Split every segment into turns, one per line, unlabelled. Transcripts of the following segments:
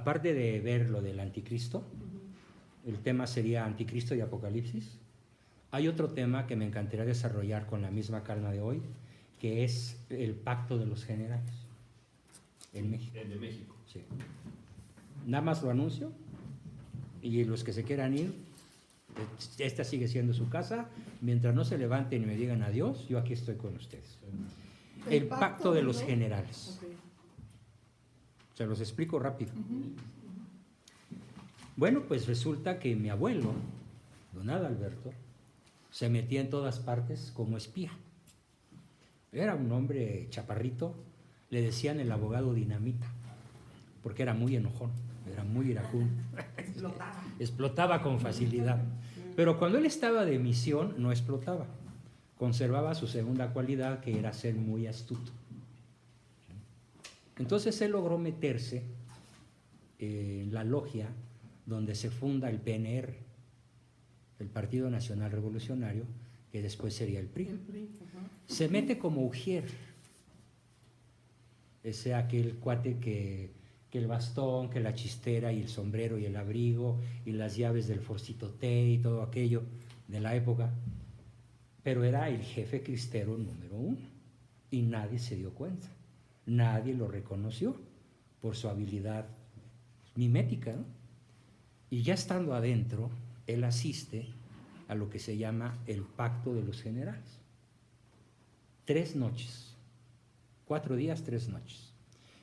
aparte de ver lo del anticristo, el tema sería anticristo y apocalipsis. Hay otro tema que me encantaría desarrollar con la misma calma de hoy, que es el pacto de los generales en México.
El de México.
Sí. Nada más lo anuncio y los que se quieran ir, esta sigue siendo su casa. Mientras no se levanten y me digan adiós, yo aquí estoy con ustedes. El pacto de los generales.
Okay.
Se los explico rápido. Bueno, pues resulta que mi abuelo, don Adalberto, se metía en todas partes como espía. Era un hombre chaparrito, le decían el abogado dinamita, porque era muy enojón, era muy iracundo. Explotaba con facilidad. Pero cuando él estaba de misión, no explotaba. Conservaba su segunda cualidad, que era ser muy astuto. Entonces él logró meterse en la logia donde se funda el PNR, el Partido Nacional Revolucionario, que después sería el PRI. Se mete como ujier, ese aquel cuate que el bastón, que la chistera y el sombrero y el abrigo y las llaves del Forcito T y todo aquello de la época, pero era el jefe cristero número 1 y nadie se dio cuenta, nadie lo reconoció por su habilidad mimética, ¿no? Y ya estando adentro, él asiste a lo que se llama el pacto de los generales. 3 noches, 4 días, 3 noches.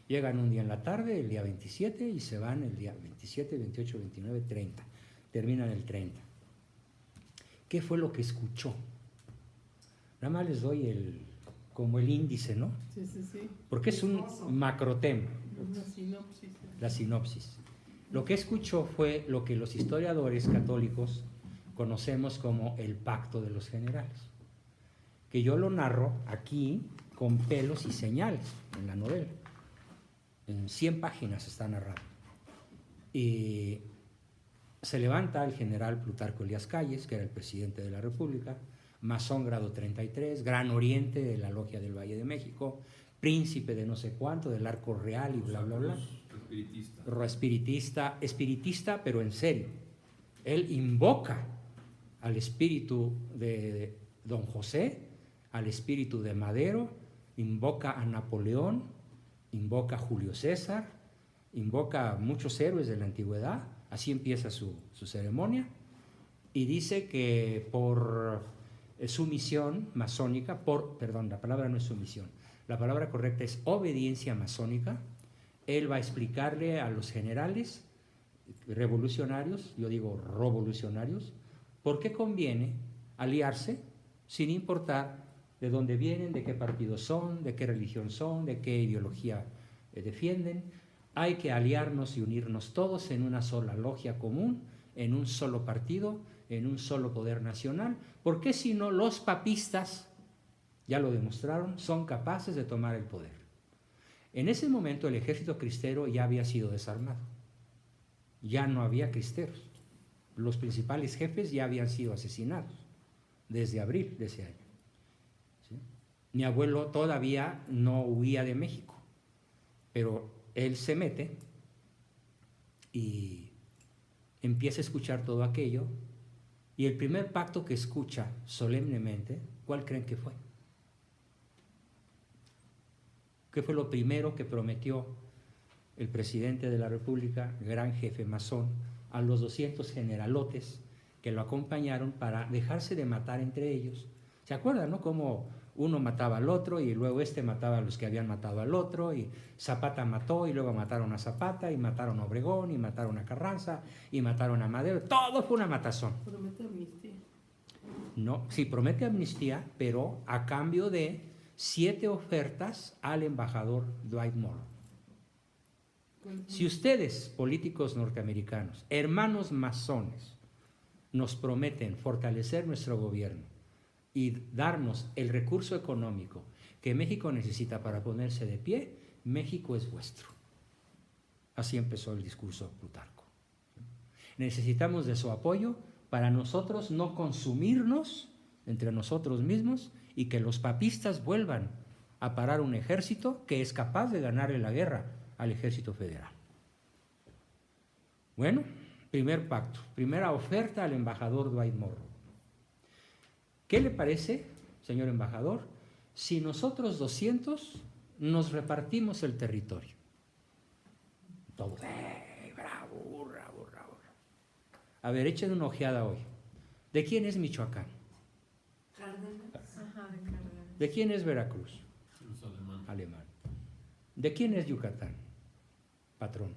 Llegan un día en la tarde, el día 27, y se van el día 27, 28, 29, 30. Terminan el 30. ¿Qué fue lo que escuchó? Nada más les doy como el índice, ¿no?
Sí, sí, sí.
Porque es un macrotema.
La sinopsis.
La sinopsis. Lo que escuchó fue lo que los historiadores católicos conocemos como el pacto de los generales, que yo lo narro aquí con pelos y señales en la novela. En 100 páginas está narrado. Y se levanta el general Plutarco Elías Calles, que era el presidente de la República, masón grado 33, gran oriente de la Logia del Valle de México, príncipe de no sé cuánto, del Arco Real y bla, bla, bla. Espiritista, pero en serio. Él invoca al espíritu de Don José, al espíritu de Madero, invoca a Napoleón, invoca a Julio César, invoca a muchos héroes de la antigüedad. Así empieza su ceremonia, y dice que por sumisión masónica, perdón, la palabra no es sumisión, la palabra correcta es obediencia masónica, él va a explicarle a los generales revolucionarios, yo digo revolucionarios, por qué conviene aliarse sin importar de dónde vienen, de qué partido son, de qué religión son, de qué ideología defienden. Hay que aliarnos y unirnos todos en una sola logia común, en un solo partido, en un solo poder nacional, porque si no, los papistas, ya lo demostraron, son capaces de tomar el poder. En ese momento el ejército cristero ya había sido desarmado, ya no había cristeros, los principales jefes ya habían sido asesinados desde abril de ese año. ¿Sí? Mi abuelo todavía no huía de México, pero él se mete y empieza a escuchar todo aquello, y el primer pacto que escucha solemnemente, ¿cuál creen que fue? ¿Qué fue lo primero que prometió el presidente de la República, gran jefe masón, a los 200 generalotes que lo acompañaron para dejarse de matar entre ellos? ¿Se acuerdan, no? Cómo uno mataba al otro y luego mataba a los que habían matado al otro, y Zapata mató y luego mataron a Zapata y mataron a Obregón y mataron a Carranza y mataron a Madero. Todo fue una matazón.
Promete amnistía.
No, sí, promete amnistía, pero a cambio de 7 ofertas al embajador Dwight Moore. Si ustedes, políticos norteamericanos, hermanos masones, nos prometen fortalecer nuestro gobierno y darnos el recurso económico que México necesita para ponerse de pie, México es vuestro. Así empezó el discurso Plutarco. Necesitamos de su apoyo para nosotros no consumirnos entre nosotros mismos y que los papistas vuelvan a parar un ejército que es capaz de ganarle la guerra al ejército federal. Bueno, primer pacto, primera oferta al embajador Dwight Morrow. ¿Qué le parece, señor embajador, si nosotros 200 nos repartimos el territorio? Todos, bravo, bravo, bravo. A ver, echen una ojeada hoy. ¿De quién es Michoacán?
Cárdenas.
Ajá, de Cárdenas.
¿De quién es Veracruz?
Los alemanes.
Alemán. ¿De quién es Yucatán? Patrón.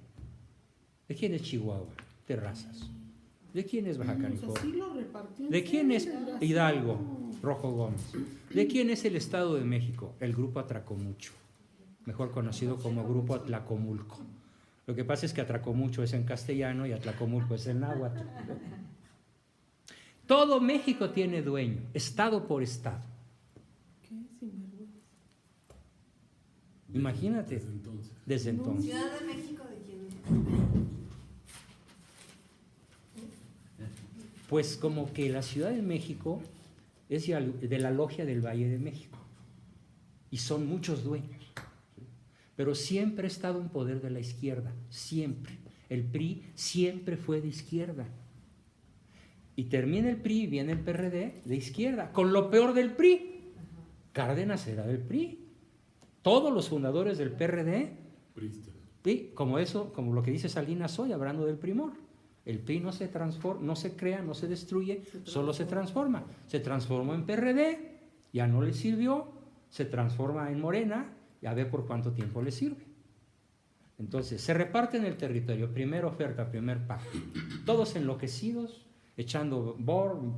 ¿De quién es Chihuahua? Terrazas. ¿De quién es Baja
Pues
California?
así lo repartió.
¿De quién es
Desgraciado.
Hidalgo? Rojo Gómez. ¿De quién es el Estado de México? El Grupo Atracomucho, mejor conocido como Grupo Atlacomulco. Lo que pasa es que Atracomucho es en castellano y Atlacomulco es en náhuatl. Todo México tiene dueño, estado por estado.
¿Qué sinvergüenza?
Imagínate,
Desde entonces.
desde entonces.
Ciudad de México, ¿de quién es?
Pues como que la Ciudad de México es de la Logia del Valle de México y son muchos dueños, pero siempre ha estado en poder de la izquierda, siempre. El PRI siempre fue de izquierda. Y termina el PRI y viene el PRD de izquierda, con lo peor del PRI. Cárdenas era del PRI. Todos los fundadores del PRD,
Pristas.
¿sí? Como lo que dice Salinas hoy, hablando del primor. El PRI no se transforma, no se crea, no se destruye, solo se transforma. Se transformó en PRD, ya no le sirvió, se transforma en Morena, y a ver por cuánto tiempo le sirve. Entonces, se reparten el territorio, primera oferta, primer pacto. Todos enloquecidos, echando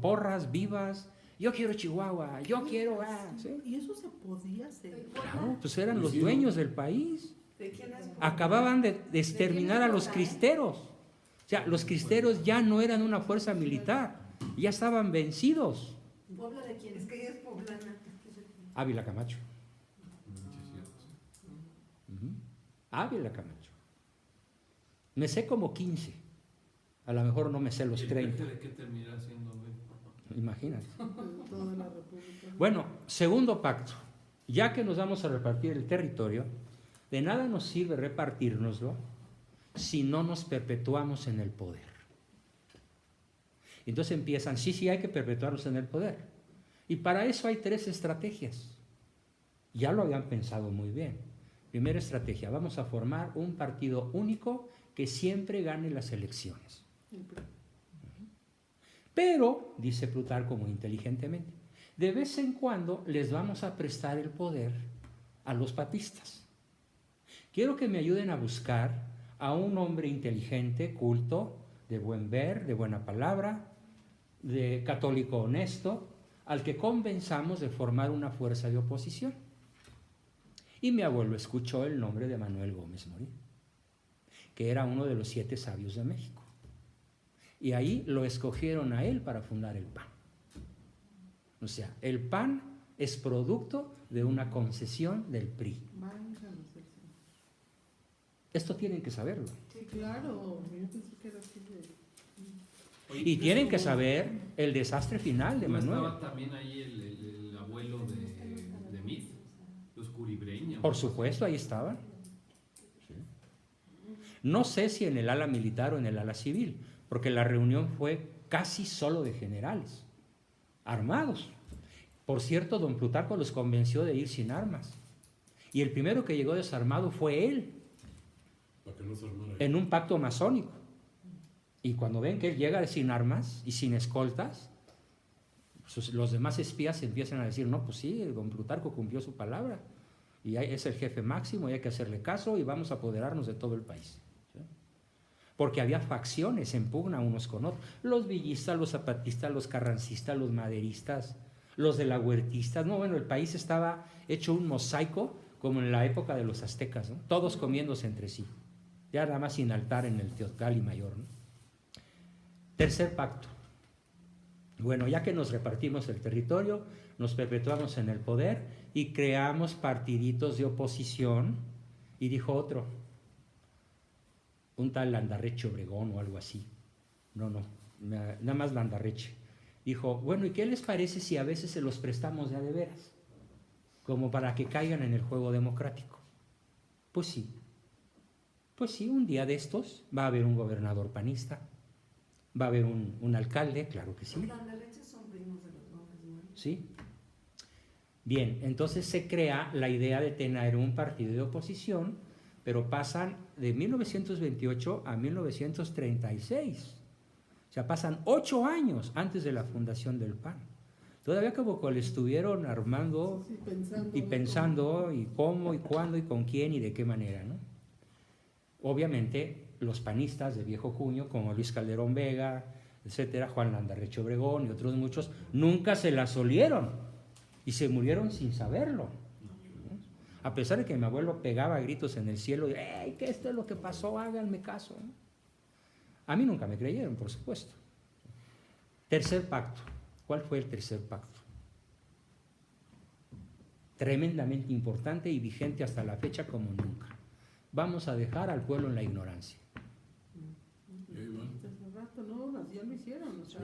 porras vivas. Yo quiero Chihuahua, yo quiero... ¿sí?
¿Y eso se podía hacer?
Claro, pues eran los dueños del país.
¿De quién es?
Acababan de exterminar a los cristeros. O sea, los cristeros ya no eran una fuerza militar, ya estaban vencidos.
¿Puebla de quién? Es que ella es poblana.
Ávila Camacho.
Sí, cierto.
Ujú. Ávila Camacho. Me sé como 15. A lo mejor no me sé los
¿Y el
30.
peje de qué terminará siendo, güey?
Imagínate.
Toda la República.
Bueno, segundo pacto. Ya que nos vamos a repartir el territorio, de nada nos sirve repartirnoslo si no nos perpetuamos en el poder. Entonces empiezan, sí, hay que perpetuarnos en el poder. Y para eso hay 3 estrategias. Ya lo habían pensado muy bien. Primera estrategia, vamos a formar un partido único que siempre gane las elecciones. Pero, dice Plutarco muy inteligentemente, de vez en cuando les vamos a prestar el poder a los papistas. Quiero que me ayuden a buscar a un hombre inteligente, culto, de buen ver, de buena palabra, de católico honesto, al que convenzamos de formar una fuerza de oposición. Y mi abuelo escuchó el nombre de Manuel Gómez Morín, que era uno de los 7 sabios de México. Y ahí lo escogieron a él para fundar el PAN. O sea, el PAN es producto de una concesión del PRI.
Válganos el Señor.
Esto tienen que saberlo.
Sí, claro. Yo pensé que era así de...
Oye,
Y
¿no
tienen que
estuvo-
saber el desastre final de
¿no
Manuel.
estaba también ahí el abuelo de Meade? Los curibreños.
Por supuesto, ahí estaban. Sí. No sé si en el ala militar o en el ala civil, porque la reunión fue casi solo de generales, armados. Por cierto, don Plutarco los convenció de ir sin armas. Y el primero que llegó desarmado fue él,
Para que no se armara.
en un pacto masónico. Y cuando ven que él llega sin armas y sin escoltas, los demás espías empiezan a decir, no, pues sí, don Plutarco cumplió su palabra. Y es el jefe máximo y hay que hacerle caso y vamos a apoderarnos de todo el país. ¿Sí? Porque había facciones en pugna unos con otros. Los villistas, los zapatistas, los carrancistas, los maderistas, los de la huertistas. No, bueno, el país estaba hecho un mosaico como en la época de los aztecas, ¿no? Todos comiéndose entre sí. Ya nada más sin altar en el Teocalli Mayor, ¿no? Tercer pacto. Bueno, ya que nos repartimos el territorio, nos perpetuamos en el poder y creamos partiditos de oposición. Y dijo otro, un tal Landarreche Obregón o algo así. No, nada más Landarreche. Dijo, bueno, ¿y qué les parece si a veces se los prestamos de veras? Como para que caigan en el juego democrático. Pues sí. Pues sí, un día de estos va a haber un gobernador panista, va a haber un alcalde, claro que sí.
Los landerrechos son primos de los nombres, ¿no?
¿Sí? Bien, entonces se crea la idea de tener un partido de oposición, pero pasan de 1928 a 1936. O sea, pasan 8 años antes de la fundación del PAN. Todavía como que le estuvieron armando
Sí, pensando.
y pensando y cómo y cuándo y con quién y de qué manera, ¿no? Obviamente los panistas de viejo cuño, como Luis Calderón Vega, etcétera, Juan Landarreche Obregón y otros muchos, nunca se las olieron y se murieron sin saberlo. ¿No? A pesar de que mi abuelo pegaba gritos en el cielo, de, ¡ey, que esto es lo que pasó, háganme caso! ¿No? A mí nunca me creyeron, por supuesto. Tercer pacto. ¿Cuál fue el tercer pacto? Tremendamente importante y vigente hasta la fecha como nunca. Vamos a dejar al pueblo en la ignorancia.
Hace rato, no, ya lo hicieron. O sea,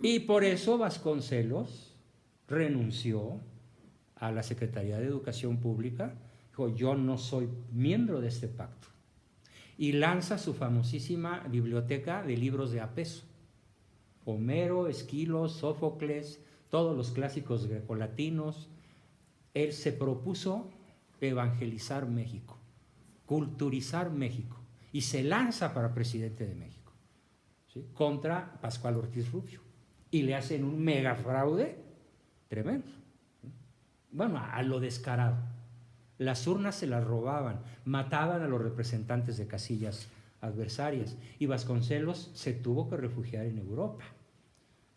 Y por eso Vasconcelos renunció a la Secretaría de Educación Pública. Dijo, yo no soy miembro de este pacto. Y lanza su famosísima biblioteca de libros de a peso. Homero, Esquilo, Sófocles, todos los clásicos grecolatinos. Él se propuso evangelizar México, culturizar México, y se lanza para presidente de México, ¿sí? Contra Pascual Ortiz Rubio, y le hacen un mega fraude tremendo, ¿sí? Bueno, a lo descarado. Las urnas se las robaban, mataban a los representantes de casillas adversarias, y Vasconcelos se tuvo que refugiar en Europa.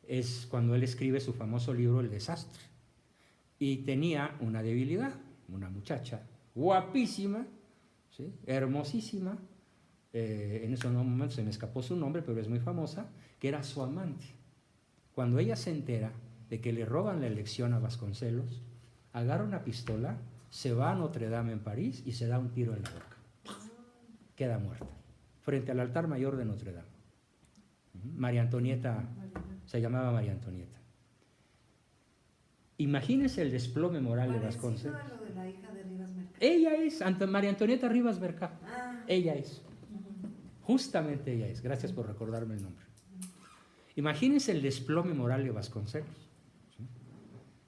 Es cuando él escribe su famoso libro El desastre, y tenía una debilidad, una muchacha guapísima, ¿sí? Hermosísima, en esos momentos se me escapó su nombre, pero es muy famosa, que era su amante. Cuando ella se entera de que le roban la elección a Vasconcelos, agarra una pistola, se va a Notre Dame en París y se da un tiro en la boca. Queda muerta, frente al altar mayor de Notre Dame. María Antonieta, se llamaba María Antonieta. Imagínense el desplome moral de
Parecido
Vasconcelos.
a lo de la hija de Rivas Mercado.
Ella es María Antonieta Rivas Mercado.
Ah,
Ella es. Justamente ella es. Gracias por recordarme el nombre. Imagínense el desplome moral de Vasconcelos. ¿Sí?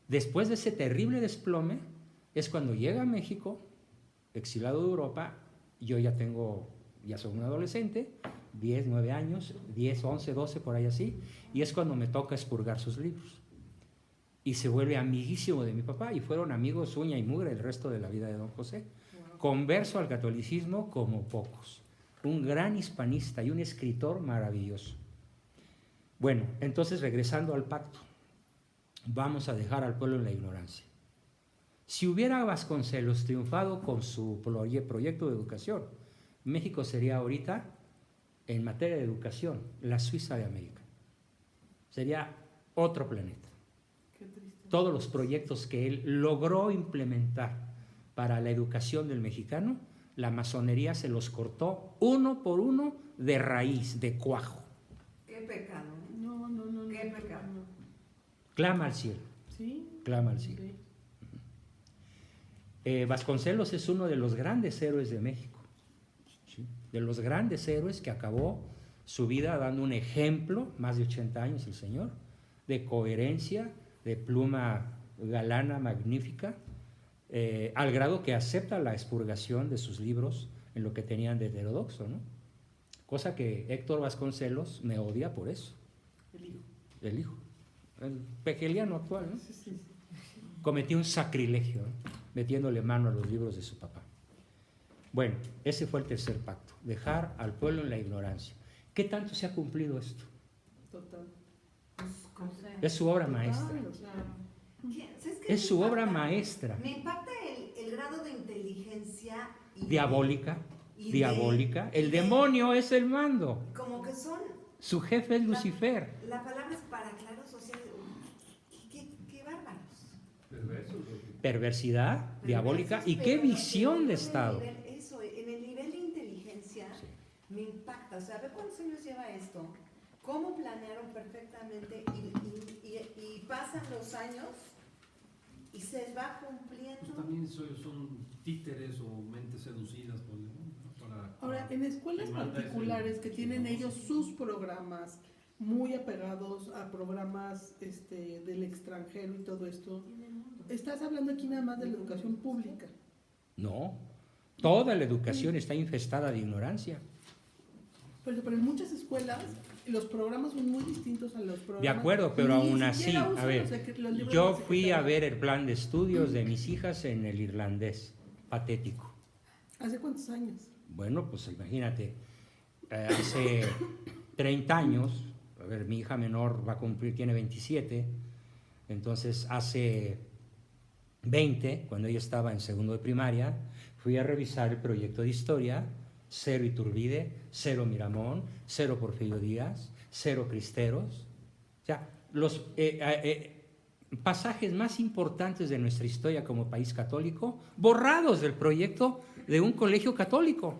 Después de ese terrible desplome, es cuando llega a México, exilado de Europa. Yo ya soy un adolescente, 10, 9 años, 10, 11, 12, por ahí así, y es cuando me toca expurgar sus libros. Y se vuelve amiguísimo de mi papá, y fueron amigos uña y mugre el resto de la vida de don José. Converso al catolicismo como pocos. Un gran hispanista y un escritor maravilloso. Bueno, entonces regresando al pacto, vamos a dejar al pueblo en la ignorancia. Si hubiera Vasconcelos triunfado con su proyecto de educación, México sería ahorita, en materia de educación, la Suiza de América. Sería otro planeta.
qué triste.
Todos los proyectos que él logró implementar para la educación del mexicano, la masonería se los cortó uno por uno de raíz, de cuajo.
qué pecado, ¿eh?
No.
Qué pecado.
no.
Clama al cielo,
Sí.
clama al cielo.
Sí.
Vasconcelos es uno de los grandes héroes de México, ¿sí? De los grandes héroes que acabó su vida dando un ejemplo, más de 80 años el señor, de coherencia, de pluma galana, magnífica, al grado que acepta la expurgación de sus libros en lo que tenían de heterodoxo, ¿no? Cosa que Héctor Vasconcelos me odia por eso, el hijo, el pegeliano actual, ¿no?
Sí.
Cometió un sacrilegio, ¿no? Metiéndole mano a los libros de su papá. Bueno, ese fue el tercer pacto, dejar al pueblo en la ignorancia. ¿Qué tanto se ha cumplido esto?
Total.
Es su obra
Total,
maestra.
o sea,
¿Sabes qué
Es
me
su obra
impacta?
maestra.
Me impacta el grado de inteligencia y
Diabólica,
y
diabólica. El
de-
demonio es el mando.
como que son,
Su jefe es Lucifer.
la palabra es para claro social. Qué bárbaros.
Perverso.
Perversidad diabólica. ¿Y qué
Pero
visión de
en el
Estado?
eso, en el nivel de inteligencia
Sí.
me impacta. O sea, ve cuántos años lleva esto, cómo planearon perfectamente y pasan los años y se va
Pues
cumpliendo.
también son títeres o mentes seducidas por el demonio, ¿no?
Ahora, en escuelas
quien manda es el-
particulares que
quien
tienen
conoce.
ellos sus programas muy apegados a programas del extranjero y todo esto, estás hablando aquí nada más de la educación pública.
No, toda la educación está infestada de ignorancia.
Pero en muchas escuelas los programas son muy distintos a los programas.
De acuerdo, pero
Ni
aún así,
siquiera
a
usan
ver,
los libros
yo
de la
fui a
secretaría.
ver el plan de estudios de mis hijas en el irlandés, patético.
¿Hace cuántos años?
Bueno, pues imagínate, hace 30 años, a ver, mi hija menor va a cumplir, tiene 27, entonces hace 20, cuando ella estaba en segundo de primaria, fui a revisar el proyecto de historia, cero Iturbide, cero Miramón, cero Porfirio Díaz, cero Cristeros. O sea, los pasajes más importantes de nuestra historia como país católico, borrados del proyecto de un colegio católico,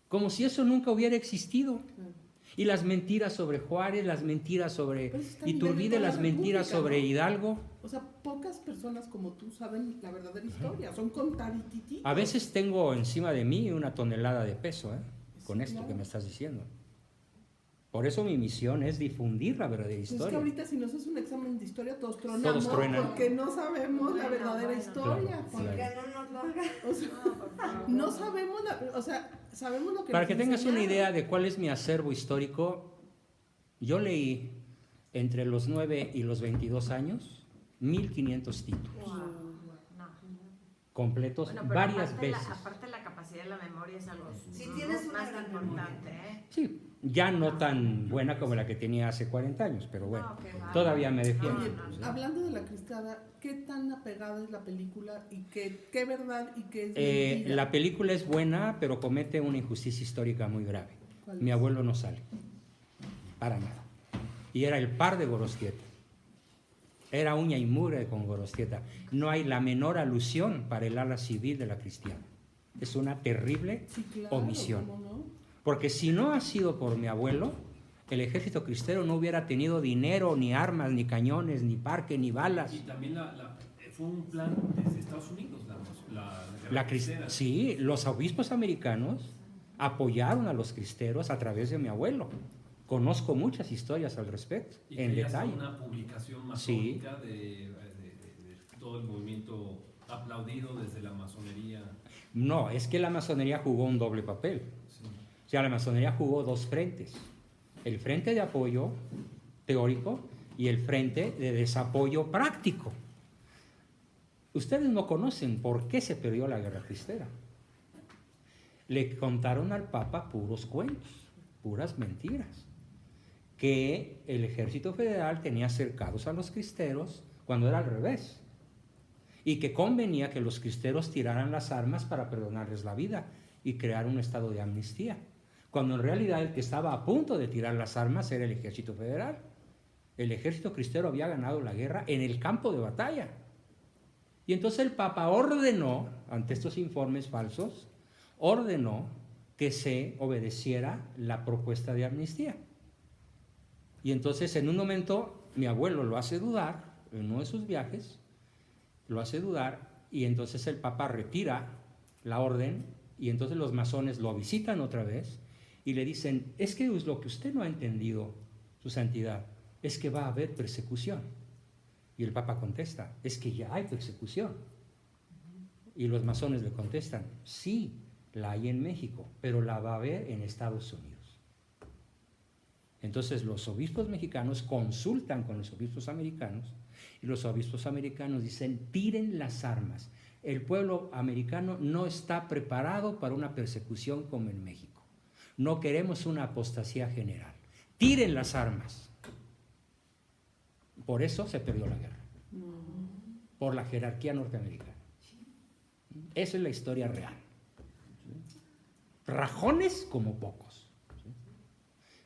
como si eso nunca hubiera existido. Y las mentiras sobre Juárez, las mentiras sobre
Pero eso está a nivel de
Iturbide,
toda la
las mentiras
República,
sobre
¿no?
Hidalgo.
O sea, pocas personas como tú saben la verdadera historia, son contadititos.
A veces tengo encima de mí una tonelada de peso, con
Sí,
esto
claro.
que me estás diciendo. Por eso mi misión es difundir la verdadera
Pues es que
historia.
ahorita si nos haces un examen de historia todos tronamos
Todos truenan.
porque no sabemos la
Bueno,
verdadera
bueno.
historia.
Claro,
¿Por
claro.
qué no nos lo hagan?
O sea, no sabemos, o sea, sabemos lo que
Para
nos
que tengas una
enseñaron.
idea de cuál es mi acervo histórico, yo leí entre los 9 y los 22 años 1500 títulos
Wow. No.
completos
Bueno, pero
varias
aparte
veces.
aparte la capacidad de la memoria es algo
Sí, tienes una
más
gran
importante,
memoria.
¿eh?
Sí, ya no tan buena como la que tenía hace 40 años, pero bueno,
No, qué bárbaro.
todavía me defiendo.
Oye,
No, no, no.
hablando de la Cristada, ¿qué tan apegada es la película y qué verdad y qué es mentira?
La película es buena, pero comete una injusticia histórica muy grave.
¿Cuál
Mi
es?
abuelo no sale, para nada. Y era el par de Gorostieta. Era uña y mugre con Gorostieta. No hay la menor alusión para el ala civil de la cristiana. Es una terrible
Sí, claro,
omisión.
¿cómo no?
Porque si no ha sido por mi abuelo, el ejército cristero no hubiera tenido dinero, ni armas, ni cañones, ni parque, ni balas.
Y también fue un plan desde Estados Unidos,
La
cristera.
Sí, los obispos americanos apoyaron a los cristeros a través de mi abuelo. Conozco muchas historias al respecto,
Y
en
que ya sea
detalle.
una publicación
Sí.
masónica de todo el movimiento aplaudido desde la masonería.
No, es que la masonería jugó un doble papel.
Sí.
O sea, la masonería jugó dos frentes. El frente de apoyo teórico y el frente de desapoyo práctico. Ustedes no conocen por qué se perdió la guerra cristera. Le contaron al Papa puros cuentos, puras mentiras. Que el ejército federal tenía cercados a los cristeros cuando era al revés. Y que convenía que los cristeros tiraran las armas para perdonarles la vida y crear un estado de amnistía. Cuando en realidad el que estaba a punto de tirar las armas era el ejército federal. El ejército cristero había ganado la guerra en el campo de batalla. Y entonces el Papa ordenó, ante estos informes falsos, ordenó que se obedeciera la propuesta de amnistía. Y entonces en un momento mi abuelo lo hace dudar, en uno de sus viajes, lo hace dudar, y entonces el Papa retira la orden, y entonces los masones lo visitan otra vez, y le dicen, es que es lo que usted no ha entendido, su santidad, es que va a haber persecución. Y el Papa contesta, es que ya hay persecución. Y los masones le contestan, sí, la hay en México, pero la va a haber en Estados Unidos. Entonces los obispos mexicanos consultan con los obispos americanos y los obispos americanos dicen, tiren las armas. El pueblo americano no está preparado para una persecución como en México. No queremos una apostasía general. Tiren las armas. Por eso se perdió la guerra. Por la jerarquía norteamericana. Esa es la historia real. Rajones como pocos.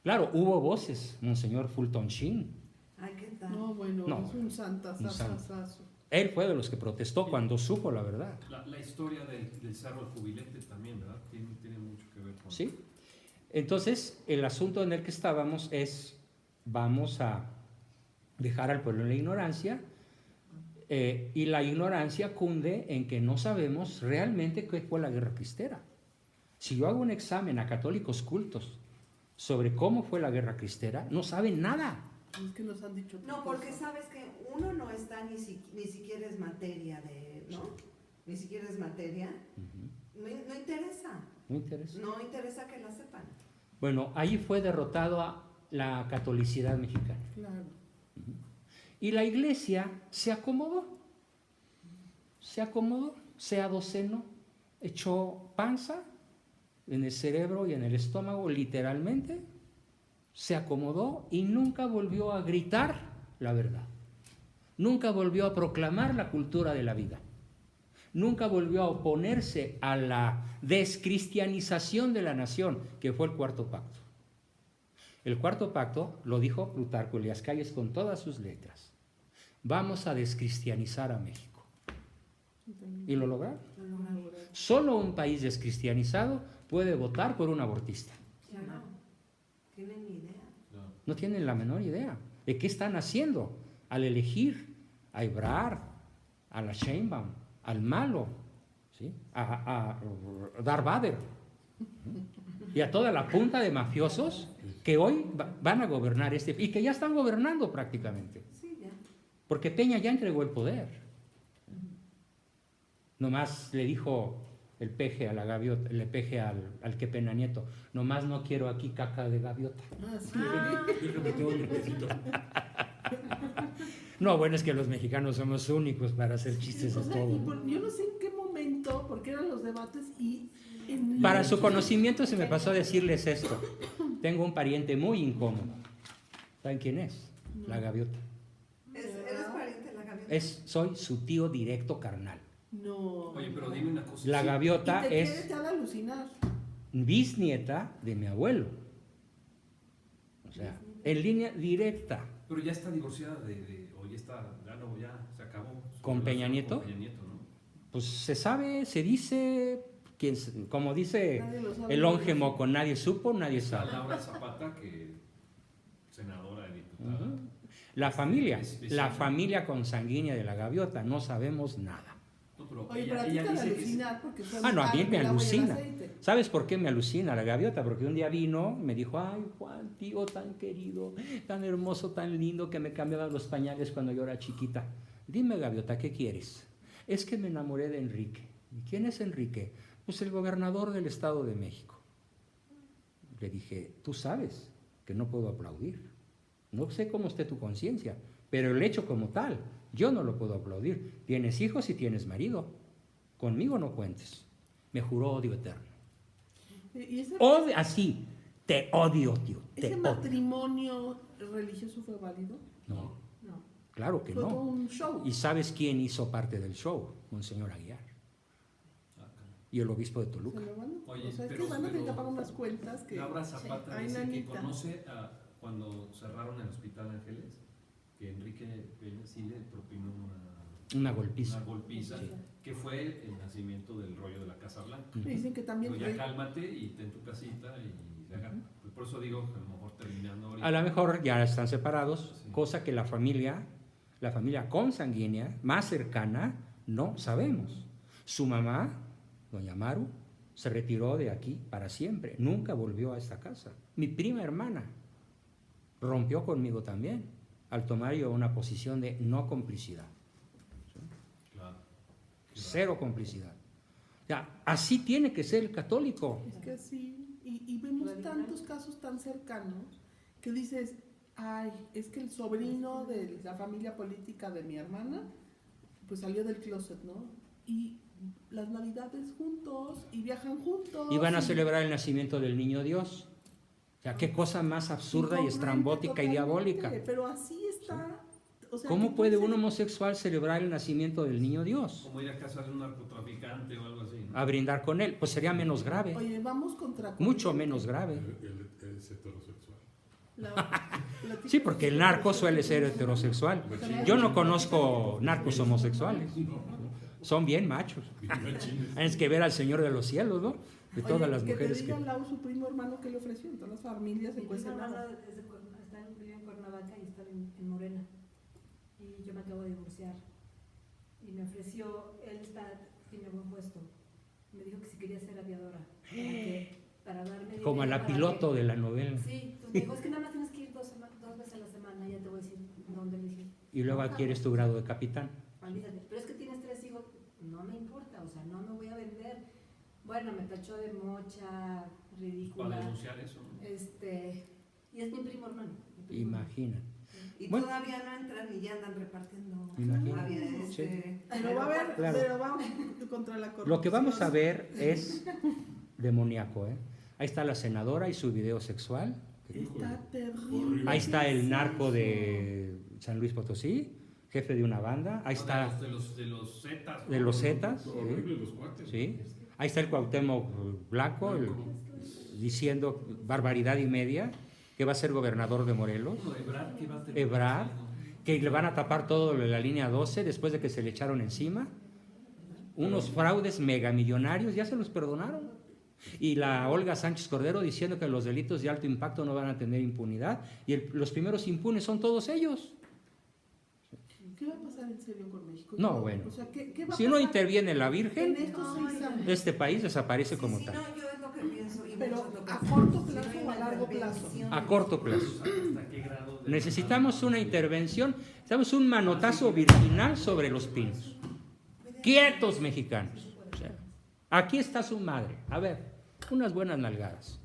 Claro, hubo voces, Monseñor Fulton Sheen.
Ay, ¿qué tal?
No, bueno,
No,
es un santazazazazo.
Él fue de los que protestó cuando supo la verdad.
La historia del Cerro del Jubilete también, ¿verdad? Tiene mucho que ver con...
¿Sí? Entonces, el asunto en el que estábamos es, vamos a dejar al pueblo en la ignorancia, y la ignorancia cunde en que no sabemos realmente qué fue la guerra cristera. Si yo hago un examen a católicos cultos sobre cómo fue la guerra cristera, no saben nada.
Es que nos han dicho otra
No, porque
cosa.
sabes que uno no está ni siquiera es materia de, ¿no? Ni siquiera es materia.
Ujú.
No interesa.
No interesa.
No interesa que la sepan.
Bueno, ahí fue derrotado a la catolicidad mexicana.
Claro.
Y la iglesia se acomodó, se adocenó, echó panza en el cerebro y en el estómago, literalmente, se acomodó y nunca volvió a gritar la verdad. Nunca volvió a proclamar la cultura de la vida. Nunca volvió a oponerse a la descristianización de la nación, que fue el Cuarto Pacto. El Cuarto Pacto, lo dijo Plutarco Elías Calles con todas sus letras: vamos a descristianizar a México. Y lo lograron. Solo un país descristianizado puede votar por un abortista.
Claro. Tienen ni idea.
No tienen la menor idea de qué están haciendo al elegir a Ebrard, a la Sheinbaum, al malo, ¿sí? a Darth Vader y a toda la punta de mafiosos que hoy van a gobernar y que ya están gobernando prácticamente,
Sí, ya.
porque Peña ya entregó el poder. Nomás le dijo el peje a la gaviota, el peje al que Peña Nieto: nomás no quiero aquí caca de gaviota.
Ah, sí.
Déjame tengo un pecito. No, bueno, es que los mexicanos somos únicos para hacer chistes
O
de
sea,
todo.
yo no sé en qué momento, porque eran los debates y...
Para su conocimiento se me pasó a decirles esto. Tengo un pariente muy incómodo. ¿Saben quién es? La gaviota.
¿Eres pariente de la gaviota?
Soy su tío directo carnal.
No.
Oye, pero dime una cosa.
La
sí,
gaviota
Y te
es
quiere alucinar.
bisnieta de mi abuelo. O sea, en línea directa.
Pero ya está divorciada o ya está, ya se acabó. su
¿Con Peña
relación
Nieto?
Con Peña Nieto, ¿no?
Pues se sabe, se dice, como dice
Nadie lo sabe.
el óngemo, con nadie supo, nadie
Está
sabe.
Laura Zapata, que senadora y diputada.
Ujú. La familia,
Es
la
vecina.
familia consanguínea de la gaviota, no sabemos nada.
No, pero
Oye, pero a ti te
ella
va a
dice que
alucinar porque fue
Ah, no, a mí
el
me
agua y el
alucina.
aceite.
¿Sabes por qué me alucina la gaviota? Porque un día vino, me dijo: ay, Juan, tío tan querido, tan hermoso, tan lindo, que me cambiaba los pañales cuando yo era chiquita. Dime, gaviota, ¿qué quieres? Es que me enamoré de Enrique. ¿Y quién es Enrique? Pues el gobernador del Estado de México. Le dije: tú sabes que no puedo aplaudir. No sé cómo esté tu conciencia, pero el hecho como tal, yo no lo puedo aplaudir. Tienes hijos y tienes marido. Conmigo no cuentes. Me juró odio eterno.
Y ese,
Así, te odio, tío. Te
¿ese
odio.
matrimonio religioso fue válido?
No,
No.
claro que
Fue todo
no.
un show.
¿Y sabes quién hizo parte del show? Monseñor Aguiar
Ah, caray.
y el obispo de Toluca.
Se lo van a-
Oye,
o sea, es
pero-
que van a tener que
pero-
pagar unas cuentas que...
Laura Zapata
Ay,
dice que
nanita.
conoce cuando cerraron el Hospital Ángeles, que Enrique Peña sí le propinó
Una golpiza.
una golpiza,
Sí.
que fue el nacimiento del rollo de la Casa Blanca.
Ujú.
Me dicen que también...
Digo, ya cálmate y ten tu casita y se haga. Pues por eso digo que a lo mejor terminando ahorita.
A lo mejor ya están separados,
Sí.
cosa que la familia consanguínea más cercana, no sabemos. Su mamá, doña Maru, se retiró de aquí para siempre. Nunca volvió a esta casa. Mi prima hermana rompió conmigo también, al tomar yo una posición de no complicidad.
Claro.
Cero complicidad. Ya, así tiene que ser el católico.
Es que sí, y vemos tantos casos tan cercanos que dices, ay, es que el sobrino de la familia política de mi hermana, pues salió del closet, ¿no? Y las navidades juntos, y viajan juntos.
Y van a celebrar el nacimiento del niño Dios. O sea, qué cosa más absurda y
incongruente
estrambótica y
totalmente,
diabólica.
Pero así está. O sea,
¿Cómo
que
puede
tú
un
dices,
homosexual celebrar el nacimiento del niño Dios?
Como ir a casa de un narcotraficante o algo así, ¿no?
A brindar con él. Pues sería menos grave.
Oye, vamos contra
Mucho
corriente.
menos grave.
Él es heterosexual.
Sí, porque el narco suele ser heterosexual. Yo no conozco narcos homosexuales. Son bien machos. Tienes que ver al Señor de los cielos, ¿no? De todas las mujeres
que...
que...
te diga Lau, su primo hermano, que le ofreció. En todas las familias se
Mi
cuece
primo hermano
nada.
vive en Cuernavaca y está en Morena. Y yo me acabo de divorciar. Y me ofreció, tiene buen puesto. Me dijo que si quería ser aviadora. para darme
Como a
dinero
la
para
piloto de la novela.
Sí, pues me dijo, es que nada más tienes que ir dos veces a la semana, ya te voy a decir dónde elegir.
Y luego
No,
adquieres
Carlos,
tu grado de capitán.
olvídate, pero es que tienes 3 hijos, no me importa, o sea, no me voy a vender. Bueno, me tachó de mocha, ridícula.
Para denunciar eso, ¿no?
Y es mi primo hermano. mi primo hermano.
Imagina.
Y
Bueno.
todavía no entran y ya andan repartiendo.
Imagina.
Todavía,
Sí.
Pero va a haber,
Claro.
pero vamos contra la corrupción.
Lo que vamos a ver es demoníaco, ¿eh? Ahí está la senadora y su video sexual.
Está terrible.
Ahí está el narco de San Luis Potosí, jefe de una banda. Ahí
No,
está
de los Zetas.
de los Zetas.
Horribles los cuates.
¿Sí? Ahí está el Cuauhtémoc Blanco diciendo barbaridad y media, que va a ser gobernador de Morelos.
No, Ebrard, ¿qué va a tener?
Ebrard, que le van a tapar todo lo de la línea 12 después de que se le echaron encima. Unos fraudes megamillonarios, ya se los perdonaron. Y la Olga Sánchez Cordero diciendo que los delitos de alto impacto no van a tener impunidad. Y los primeros impunes son todos ellos.
¿Qué va a pasar en serio con México?
No, bueno.
O sea, ¿qué va a
Si no
pasar
interviene la
en
Virgen,
estos 6 años?
este país desaparece como
Sí,
tal.
no, yo es lo que pienso. Y
Pero
muchos lo
¿a
pensamos.
corto
Si no
plazo
hay
o a
una
largo plazo?
intervención.
A corto plazo.
¿Hasta qué grado de-
Necesitamos una intervención, necesitamos un manotazo virginal sobre los pinos. Quietos, mexicanos. O sea, aquí está su madre. A ver, unas buenas nalgadas.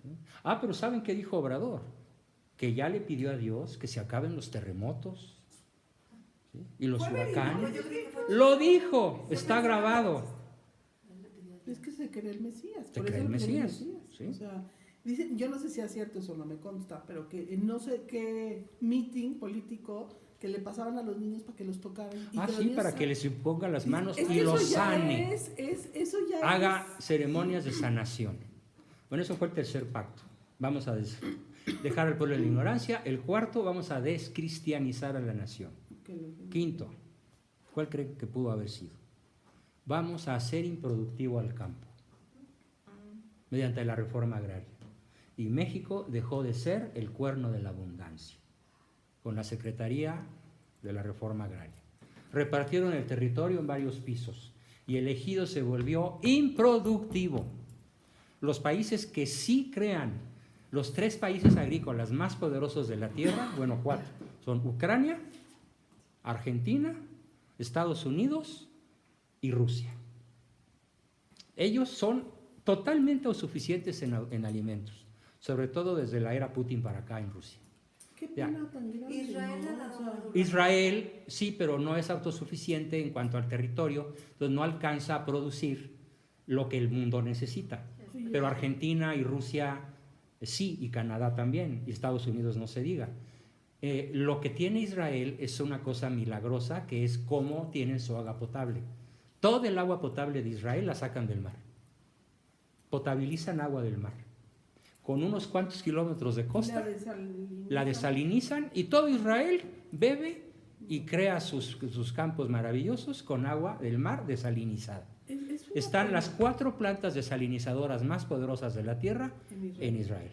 ¿Sí? Ah, pero ¿saben qué dijo Obrador? Que ya le pidió a Dios que se acaben los terremotos, ¿sí? Y los
Fue verídico,
huracanes.
yo creo que fue-
Lo dijo, está grabado.
Es que se cree el Mesías.
Se
por
cree
eso
el
lo cree
Mesías, sí.
O sea, dicen, yo no sé si es cierto, eso no me consta, pero que en no sé qué meeting político que le pasaban a los niños para que los tocaran. Y
Ah,
que los
sí,
niños
para
sa-
que les imponga las manos
Es que
y
eso
los
ya
sane.
eso ya
Haga
es-
ceremonias de sanación. Bueno, eso fue el tercer pacto. Vamos a dejar al pueblo en la ignorancia. El cuarto, vamos a descristianizar a la nación.
que lo-
Quinto, ¿cuál creen que pudo haber sido? Vamos a hacer improductivo al campo mediante la reforma agraria. Y México dejó de ser el cuerno de la abundancia con la Secretaría de la Reforma Agraria. Repartieron el territorio en varios pisos y el ejido se volvió improductivo. Los países que sí crean, los 3 países agrícolas más poderosos de la tierra, bueno, 4, son Ucrania, Argentina, Estados Unidos y Rusia. Ellos son totalmente autosuficientes en alimentos, sobre todo desde la era Putin para acá en Rusia.
Qué
Ya.
pena tan grande.
Israel
¿no?
ha
O
dado
sea,
una dura.
Israel sí, pero no es autosuficiente en cuanto al territorio, entonces no alcanza a producir lo que el mundo necesita.
sí,
Pero Argentina y Rusia sí, y Canadá también, y Estados Unidos no se diga. Lo que tiene Israel es una cosa milagrosa, que es cómo tienen su agua potable. Todo el agua potable de Israel la sacan del mar. Potabilizan agua del mar. Con unos cuantos kilómetros de costa, la desalinizan y todo Israel bebe y crea sus campos maravillosos con agua del mar desalinizada. Están las 4 plantas desalinizadoras más poderosas de la tierra en Israel.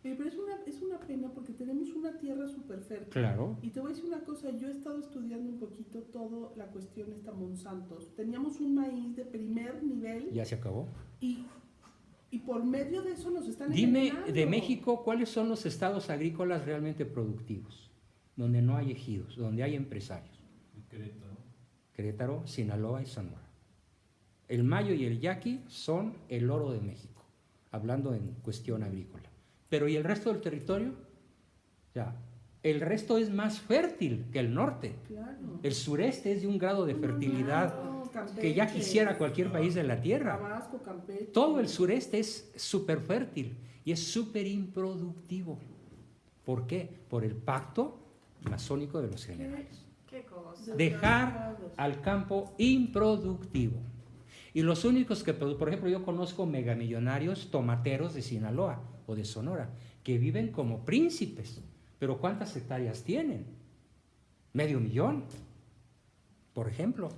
Oye, pero es una pena porque tenemos una tierra súper fértil.
Claro.
Y te voy a decir una cosa, yo he estado estudiando un poquito toda la cuestión esta Monsanto. Teníamos un maíz de primer nivel
Ya se acabó.
y por medio de eso nos están
Dime
envenenando.
de México, ¿cuáles son los estados agrícolas realmente productivos? Donde no hay ejidos, donde hay empresarios.
Querétaro.
Querétaro, Sinaloa y Sonora. El mayo y el yaqui son el oro de México, hablando en cuestión agrícola. Pero ¿y el resto del territorio? O sea, el resto es más fértil que el norte.
Claro.
El sureste es de un grado de fertilidad
No, Campeche,
que ya quisiera cualquier país de la tierra.
Tabasco, Campeche.
Todo el sureste es súper fértil y es súper improductivo. ¿Por qué? Por el pacto masónico de los generales.
Qué cosa.
Dejar al campo improductivo. Y los únicos que, por ejemplo, yo conozco megamillonarios tomateros de Sinaloa o de Sonora, que viven como príncipes. Pero ¿cuántas hectáreas tienen? 500,000, por ejemplo.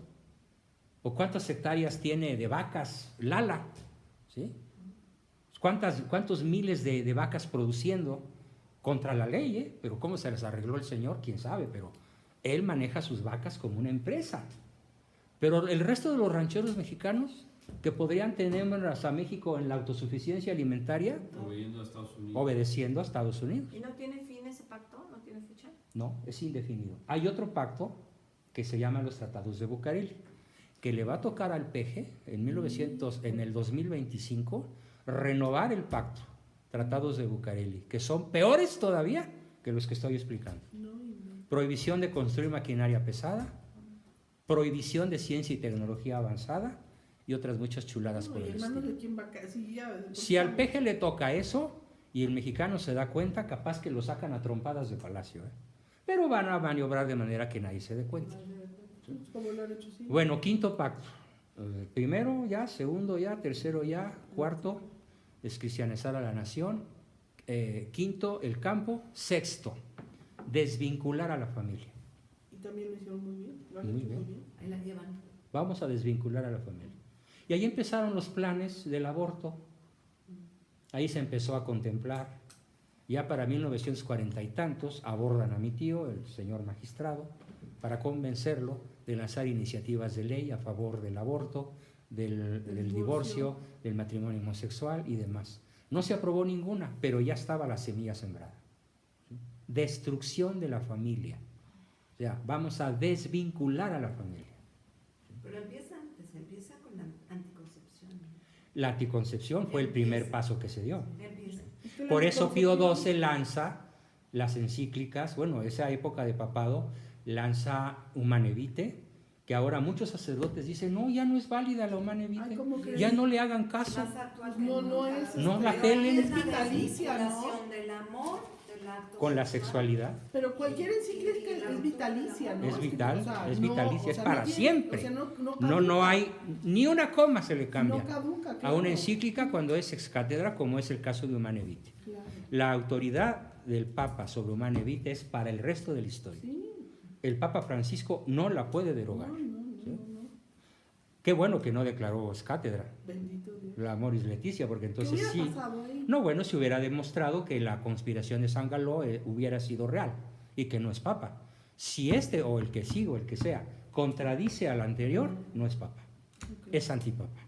¿O cuántas hectáreas tiene de vacas Lala? ¿Sí? ¿Cuántos miles de vacas produciendo contra la ley? Pero ¿cómo se les arregló el señor? ¿Quién sabe? Pero él maneja sus vacas como una empresa. Pero el resto de los rancheros mexicanos que podrían tenernos a México en la autosuficiencia alimentaria
Obedeciendo a Estados Unidos.
obedeciendo a Estados Unidos.
¿Y no tiene fin ese pacto? ¿No tiene fecha?
No, es indefinido. Hay otro pacto que se llama los Tratados de Bucareli, que le va a tocar al PG en el 2025 renovar el pacto, Tratados de Bucareli, que son peores todavía que los que estoy explicando. Prohibición de construir maquinaria pesada, prohibición de ciencia y tecnología avanzada y otras muchas chuladas por el
hermano,
estilo.
¿de quién va a caer? Sí, ya,
Si al PG le toca eso y el mexicano se da cuenta, capaz que lo sacan a trompadas de palacio, ¿eh? Pero van a maniobrar de manera que nadie se dé cuenta.
Como lo han hecho, sí.
Bueno, quinto pacto. Primero ya, segundo ya, tercero ya, cuarto, descristianizar a la nación. Quinto, el campo. Sexto, desvincular a la familia.
Y también lo hicieron muy bien. Lo han
Muy
hecho
bien.
muy bien.
Ahí la llevan.
Vamos a desvincular a la familia. Y ahí empezaron los planes del aborto. Ahí se empezó a contemplar. Ya para 1940 y tantos abordan a mi tío, el señor magistrado, para convencerlo de lanzar iniciativas de ley a favor del aborto, del divorcio, del matrimonio homosexual y demás. No se aprobó ninguna, pero ya estaba la semilla sembrada. ¿Sí? Destrucción de la familia. O sea, vamos a desvincular a la familia.
Pero empieza antes, empieza con la anticoncepción.
La anticoncepción fue el primer paso que se dio.
Empieza.
Es que la
Por eso Pío
anticoncepción-
XII lanza las encíclicas, bueno, esa época de papado, lanza Humane Vitae, que ahora muchos sacerdotes dicen, no, ya no es válida la Humane Vitae,
Ay, ¿cómo crees?
ya no le hagan caso.
Más actual que
No, no
nunca.
es,
No
este,
la pelen.
Es la
vitalicia, ¿no?
desvinculación del amor, del acto
Con la
sexual.
sexualidad.
Pero cualquier encíclica es vitalicia, ¿no?
Es vital,
O sea,
es
no,
vitalicia,
o
es
sea,
para
no tiene-
siempre.
o sea, no
No,
caduca.
no hay, ni una coma se le cambia
No caduca,
a
claro.
una encíclica cuando es ex cátedra, como es el caso de Humane Vitae.
Claro.
La autoridad del Papa sobre Humane Vitae es para el resto de la historia.
Sí.
El Papa Francisco no la puede derogar.
No, no,
¿sí?
no.
Qué bueno que no declaró ex cátedra
Bendito Dios.
la Moris Leticia, porque
¿Qué
entonces
hubiera
sí.
pasado ahí?
No, bueno, si hubiera demostrado que la conspiración de San Galo hubiera sido real y que no es papa. Si este o el que sigue o el que sea contradice al anterior, no es papa,
Ok.
es antipapa.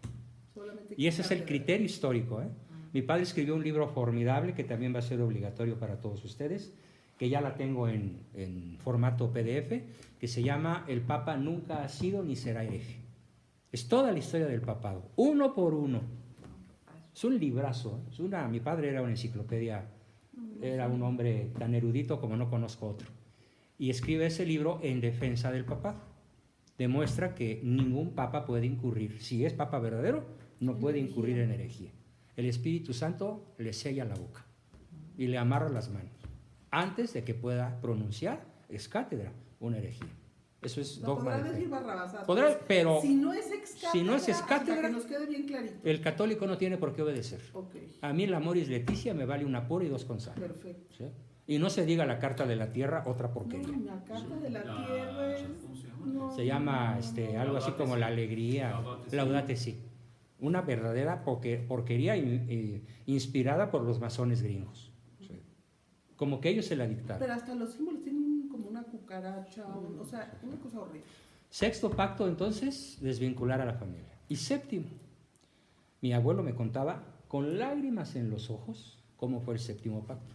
Solamente
Y ese es el
quitarte-
criterio histórico, ¿eh? Mi padre escribió un libro formidable que también va a ser obligatorio para todos ustedes, que ya la tengo en formato PDF, que se llama El Papa nunca ha sido ni será hereje. Es toda la historia del papado, uno por uno. Es un librazo, ¿eh? Mi padre era una enciclopedia, era un hombre tan erudito como no conozco otro. Y escribe ese libro en defensa del papado. Demuestra que ningún papa puede incurrir, si es papa verdadero, no puede incurrir en herejía. El Espíritu Santo le sella la boca y le amarra las manos antes de que pueda pronunciar ex cátedra una herejía. Eso es
No,
dogma
podrá
de fe.
decir barrabasadas,
Podrá, pero
si no es ex cátedra,
si no es ex cátedra,
para que nos quede bien clarito.
el católico no tiene por qué obedecer.
Ok,
A mí la Moris Leticia me vale una pura y dos con sal.
perfecto.
¿Sí? Y no se diga la carta de la tierra, otra
No,
porquería.
la carta de la tierra es...
¿Cómo se llama?
no,
Se llama algo así
Laudate
como
si.
la alegría,
Laudate si.
laudate sí. Una verdadera porquería inspirada por los masones gringos. Sí. Como que ellos se la dictaron.
Pero hasta los símbolos tienen como una cucaracha, o sea, una cosa horrible.
Sexto pacto, entonces, desvincular a la familia. Y séptimo, mi abuelo me contaba con lágrimas en los ojos cómo fue el séptimo pacto.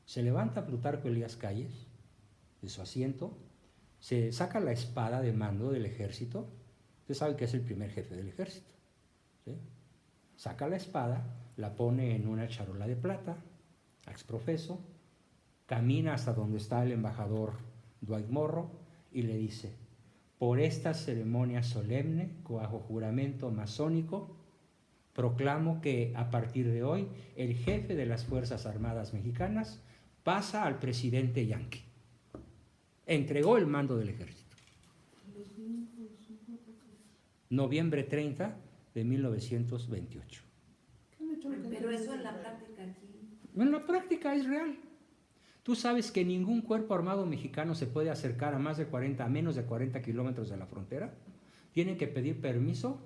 Se levanta Plutarco Elías Calles de su asiento, se saca la espada de mando del ejército. Usted sabe que es el primer jefe del ejército. ¿Sí? Saca la espada, la pone en una charola de plata, exprofeso, camina hasta donde está el embajador Dwight Morrow y le dice: por esta ceremonia solemne, bajo juramento masónico, proclamo que a partir de hoy el jefe de las Fuerzas Armadas Mexicanas pasa al presidente Yankee. Entregó el mando del ejército. Noviembre 30 de 1928.
Pero eso en la práctica aquí.
En la práctica es real. Tú sabes que ningún cuerpo armado mexicano se puede acercar a menos de 40 kilómetros de la frontera. Tienen que pedir permiso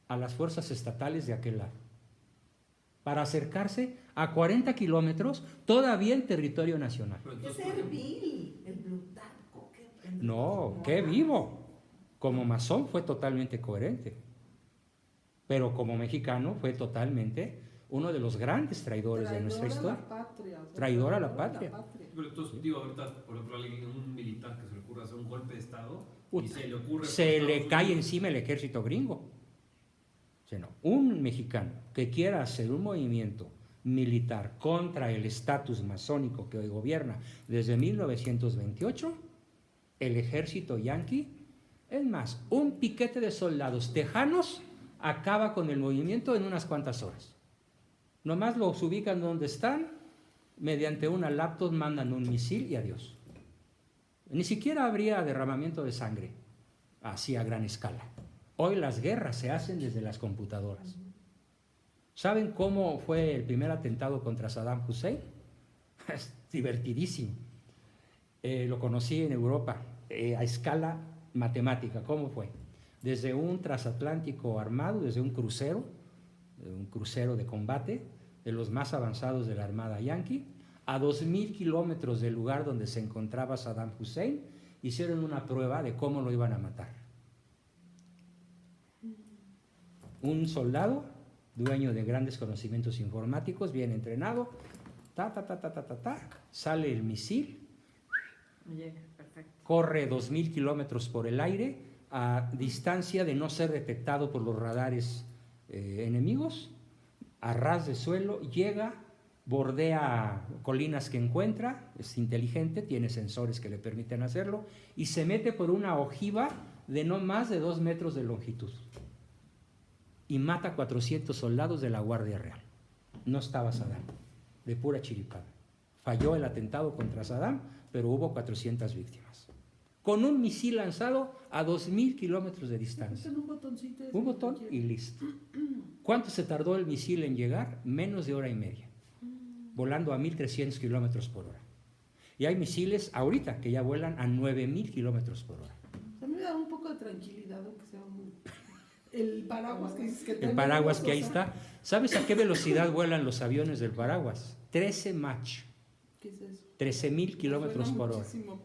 a las fuerzas estatales de aquel lado para acercarse a 40 kilómetros todavía en territorio nacional.
Pero
Es
entonces, por ejemplo,
servil, el Plutarco.
No, qué vivo. Como masón fue totalmente coherente. pero como mexicano fue totalmente uno de los grandes traidores de nuestra historia. Traidor a la patria.
Pero entonces, digo, ahorita, por ejemplo, alguien, un militar que se le ocurra hacer un golpe de Estado
Puta,
y se le ocurre...
se
por
le
Estados
cae
Unidos,
encima el ejército gringo. O sea, no, un mexicano que quiera hacer un movimiento militar contra el estatus masónico que hoy gobierna desde 1928, el ejército yanqui, es más, un piquete de soldados tejanos acaba con el movimiento en unas cuantas horas. Nomás los ubican donde están, mediante una laptop mandan un misil y adiós. Ni siquiera habría derramamiento de sangre, así a gran escala. Hoy las guerras se hacen desde las computadoras. ¿Saben cómo fue el primer atentado contra Saddam Hussein? Es divertidísimo. Lo conocí en Europa, a escala matemática. ¿Cómo fue? Desde un transatlántico armado, desde un crucero de combate, de los más avanzados de la Armada Yanqui, a 2.000 kilómetros del lugar donde se encontraba Saddam Hussein, hicieron una prueba de cómo lo iban a matar. Un soldado, dueño de grandes conocimientos informáticos, bien entrenado, sale el misil, corre 2.000 kilómetros por el aire, a distancia de no ser detectado por los radares enemigos, a ras de suelo, llega, bordea colinas que encuentra, es inteligente, tiene sensores que le permiten hacerlo, y se mete por una ojiva de no más de 2 metros de longitud. Y mata 400 soldados de la Guardia Real. No estaba Saddam, de pura chiripada. Falló el atentado contra Saddam, pero hubo 400 víctimas. Con un misil lanzado a 2.000 kilómetros de distancia. Un botón y listo. ¿Cuánto se tardó el misil en llegar? Menos de hora y media, volando a 1.300 kilómetros por hora. Y hay misiles ahorita que ya vuelan a 9.000 kilómetros por hora.
A mí me da un poco de tranquilidad, aunque sea el paraguas que dices que
El paraguas que ahí está. ¿Sabes a qué velocidad vuelan los aviones del paraguas? 13 Mach.
¿Qué es eso?
13.000 kilómetros
Suena
por hora.
muchísimo,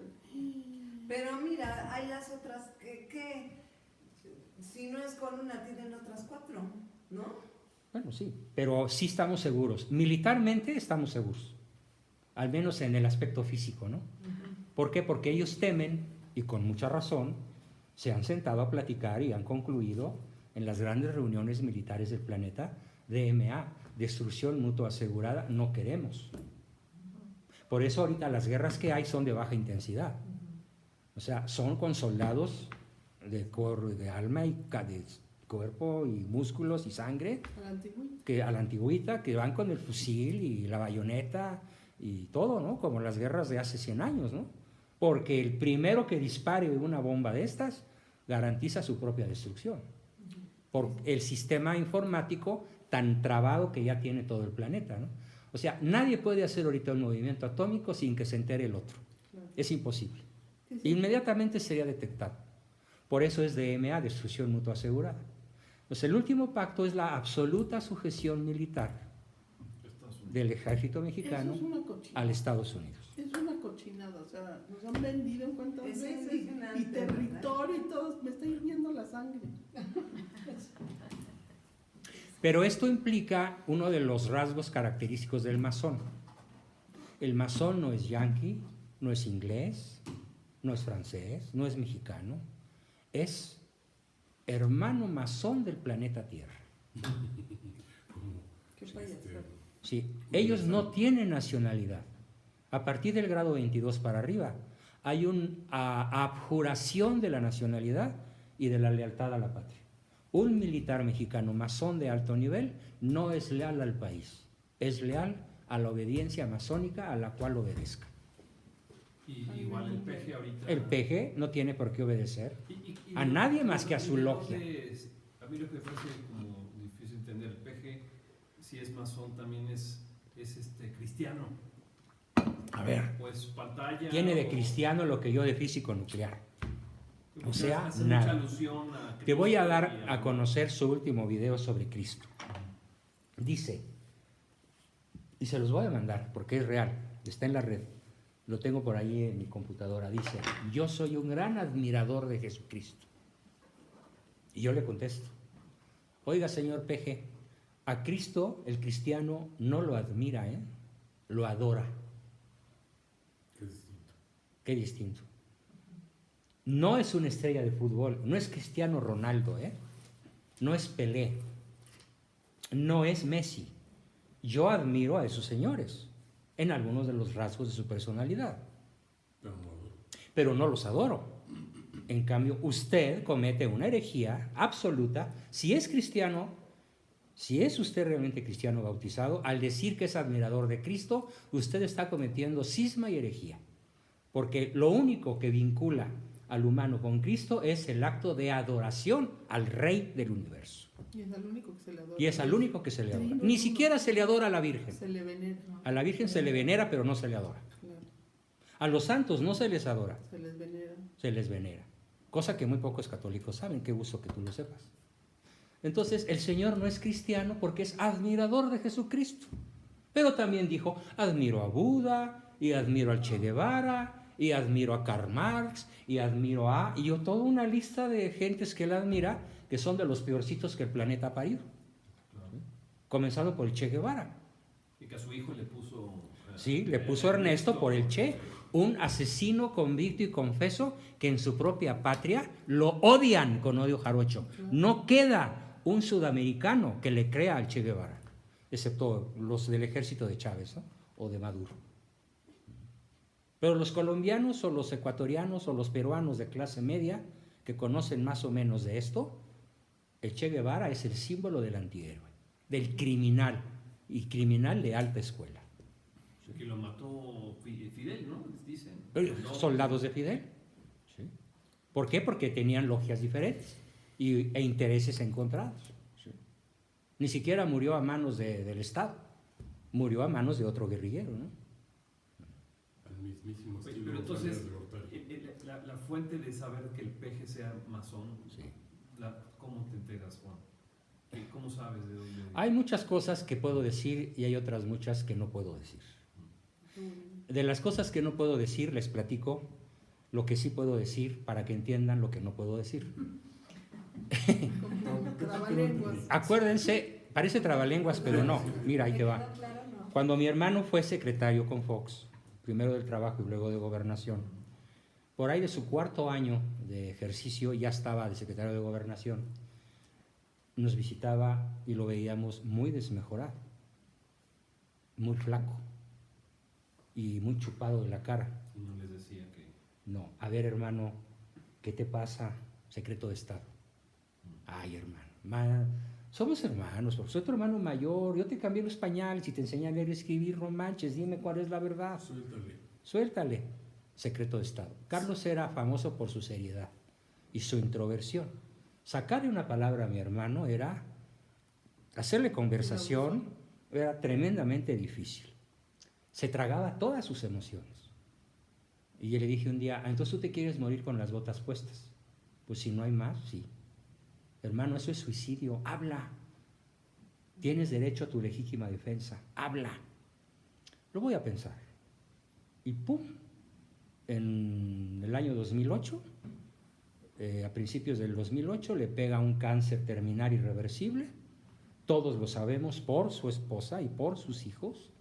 Pero mira, hay las otras que si no es con una, tienen otras 4, ¿no?
Bueno, sí, pero sí estamos seguros. Militarmente estamos seguros. Al menos en el aspecto físico, ¿no? ¿Por qué? Porque ellos temen, y con mucha razón, se han sentado a platicar y han concluido en las grandes reuniones militares del planeta, DMA, destrucción mutua asegurada, no queremos. Por eso ahorita las guerras que hay son de baja intensidad. O sea, son con soldados de alma y de cuerpo y músculos y sangre, a la antigüita, que van con el fusil y la bayoneta y todo, ¿no? Como las guerras de hace 100 años, ¿no? Porque el primero que dispare una bomba de estas garantiza su propia destrucción. Por el sistema informático tan trabado que ya tiene todo el planeta, ¿no? O sea, nadie puede hacer ahorita un movimiento atómico sin que se entere el otro.
Claro.
Es imposible.
Sí, sí.
Inmediatamente sería detectado. Por eso es DMA, destrucción mutua asegurada. Entonces, el último pacto es la absoluta sujeción militar del ejército mexicano
Eso es una cochinada.
al Estados Unidos.
Es una cochinada, o sea, nos han vendido en cuantas
Es
veces
indignante,
y territorio y todo, me está hirviendo la sangre.
Pero esto implica uno de los rasgos característicos del masón. El masón no es yanqui, no es inglés, no es francés, no es mexicano, es hermano masón del planeta Tierra.
Qué payasada.
Sí, ellos no tienen nacionalidad. A partir del grado 22 para arriba hay una abjuración de la nacionalidad y de la lealtad a la patria. Un militar mexicano masón de alto nivel no es leal al país, es leal a la obediencia masónica a la cual obedezca.
Y igual el peje ahorita...
El peje no tiene por qué obedecer
Y
a nadie más que a su logia.
A mí lo que me parece como difícil entender, el peje, si es masón, también es cristiano.
A ver,
Pues pantalla...
tiene de cristiano lo que yo de físico nuclear. O sea,
hace
nada.
mucha alusión a
Te voy a
Cristo
dar
y
a conocer su último video sobre Cristo. Dice, y se los voy a mandar porque es real, está en la red, lo tengo por ahí en mi computadora. Dice, yo soy un gran admirador de Jesucristo. Y yo le contesto, Oiga, señor Peje, a Cristo el cristiano no lo admira, lo adora.
Qué distinto.
Qué distinto. No es una estrella de fútbol, no es Cristiano Ronaldo, no es Pelé, no es Messi. Yo admiro a esos señores en algunos de los rasgos de su personalidad,
Pero no adoro.
pero no los adoro. En cambio, usted comete una herejía absoluta si es cristiano, si es usted realmente cristiano bautizado, al decir que es admirador de Cristo, usted está cometiendo cisma y herejía. Porque lo único que vincula al humano con Cristo es el acto de adoración al Rey del universo.
Y es al único que se le adora.
Y es al único que se le adora.
Trino,
Ni
uno.
siquiera se le adora a la Virgen.
Se le venera.
A la Virgen se le venera, pero no se le adora.
Claro,
A los santos no se les adora,
se les venera.
se les venera. Cosa que muy pocos católicos saben, qué gusto que tú lo sepas. Entonces, el Señor no es cristiano porque es admirador de Jesucristo. Pero también dijo, admiro a Buda, y admiro al Che Guevara, y admiro a Karl Marx, y admiro a... Y yo toda una lista de gentes que él admira, que son de los peorcitos que el planeta ha parido.
Claro.
Comenzando por el Che Guevara.
Y que a su hijo le puso...
Sí, le puso Ernesto por el Che, un asesino convicto y confeso que en su propia patria lo odian con odio jarocho. No queda un sudamericano que le crea al Che Guevara, excepto los del ejército de Chávez, ¿no? O de Maduro. Pero los colombianos o los ecuatorianos o los peruanos de clase media que conocen más o menos de esto, el Che Guevara es el símbolo del antihéroe, del criminal, y criminal de alta escuela.
Que lo mató Fidel, ¿no? Dicen.
Soldados de Fidel. ¿Sí? ¿Por qué? Porque tenían logias diferentes e intereses encontrados. ¿Sí? Ni siquiera murió a manos del Estado, murió a manos de otro guerrillero, ¿no?
Al mismísimo
Oye,
estilo
pero entonces,
de Gortari.
la fuente de saber que el peje sea masón,
Sí.
¿cómo te enteras, Juan? ¿Cómo sabes de dónde?
Hay muchas cosas que puedo decir y hay otras muchas que no puedo decir. De las cosas que no puedo decir, les platico lo que sí puedo decir para que entiendan lo que no puedo decir.
Como trabalenguas.
Acuérdense, parece trabalenguas, pero no. Mira, ahí te va.
¿Quedó claro? No.
Cuando mi hermano fue secretario con Fox, primero del trabajo y luego de gobernación, por ahí de su cuarto año de ejercicio ya estaba de secretario de gobernación, nos visitaba y lo veíamos muy desmejorado, muy flaco y muy chupado de la cara.
Y no les decía que...
No, a ver hermano, ¿qué te pasa? Secreto de Estado. Ay hermano, somos hermanos, soy tu hermano mayor, yo te cambié los pañales y te enseñé a leer y escribir, no manches, dime cuál es la verdad. Suéltale. Secreto de Estado. Carlos era famoso por su seriedad y su introversión. Sacarle una palabra a mi hermano era hacerle conversación, era tremendamente difícil. Se tragaba todas sus emociones. Y yo le dije un día, entonces tú te quieres morir con las botas puestas. Pues si no hay más, sí. Hermano, eso es suicidio, habla. Tienes derecho a tu legítima defensa, habla. Lo voy a pensar. Y pum, en el año 2008, a principios del 2008, le pega un cáncer terminal irreversible. Todos lo sabemos por su esposa y por sus hijos.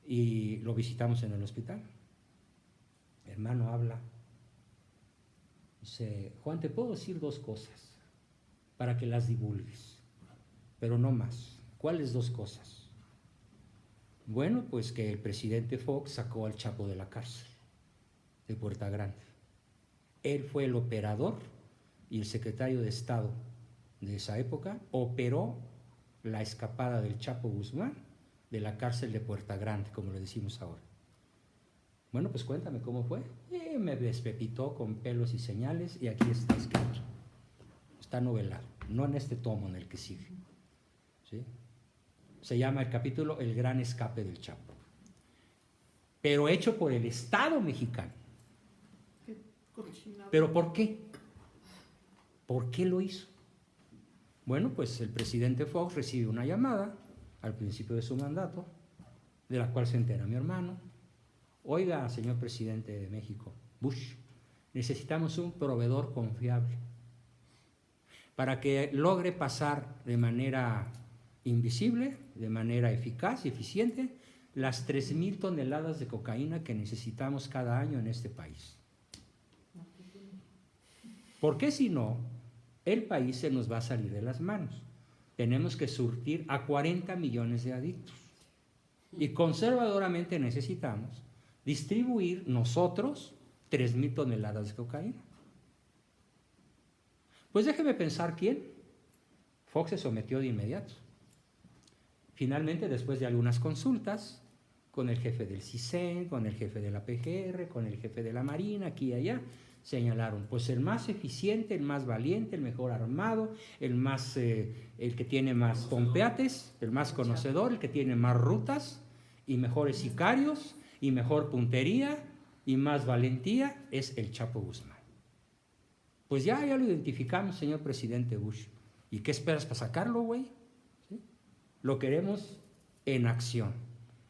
Y lo visitamos en el hospital. Hermano, habla. Dice, Juan, te puedo decir dos cosas para que las divulgues, pero no más. ¿Cuáles dos cosas? Bueno, pues que el presidente Fox sacó al Chapo de la cárcel, de Puerta Grande. Él fue el operador y el secretario de Estado de esa época operó la escapada del Chapo Guzmán de la cárcel de Puerta Grande, como le decimos ahora. Bueno, pues cuéntame cómo fue. Y me despepitó con pelos y señales y aquí está escrito. Está novelado, no en este tomo en el que sigue. ¿Sí? Se llama el capítulo El gran escape del Chapo. Pero hecho por el Estado mexicano.
Qué cochinada.
¿Pero por qué? ¿Por qué lo hizo? Bueno, pues el presidente Fox recibe una llamada al principio de su mandato, de la cual se entera mi hermano. Oiga, señor presidente de México, Bush, necesitamos un proveedor confiable. para que logre pasar de manera invisible, de manera eficaz y eficiente, las 3,000 toneladas de cocaína que necesitamos cada año en este país. Porque si no, el país se nos va a salir de las manos. Tenemos que surtir a 40 millones de adictos. Y conservadoramente necesitamos distribuir nosotros 3,000 toneladas de cocaína. Pues déjeme pensar quién. Fox se sometió de inmediato. Finalmente, después de algunas consultas con el jefe del CISEN, con el jefe de la PGR, con el jefe de la Marina, aquí y allá, señalaron, pues el más eficiente, el más valiente, el mejor armado, el que tiene más pompeates, el más conocedor, el que tiene más rutas y mejores sicarios y mejor puntería y más valentía, es el Chapo Guzmán. Pues ya lo identificamos, señor presidente Bush. ¿Y qué esperas para sacarlo, güey? ¿Sí? Lo queremos en acción.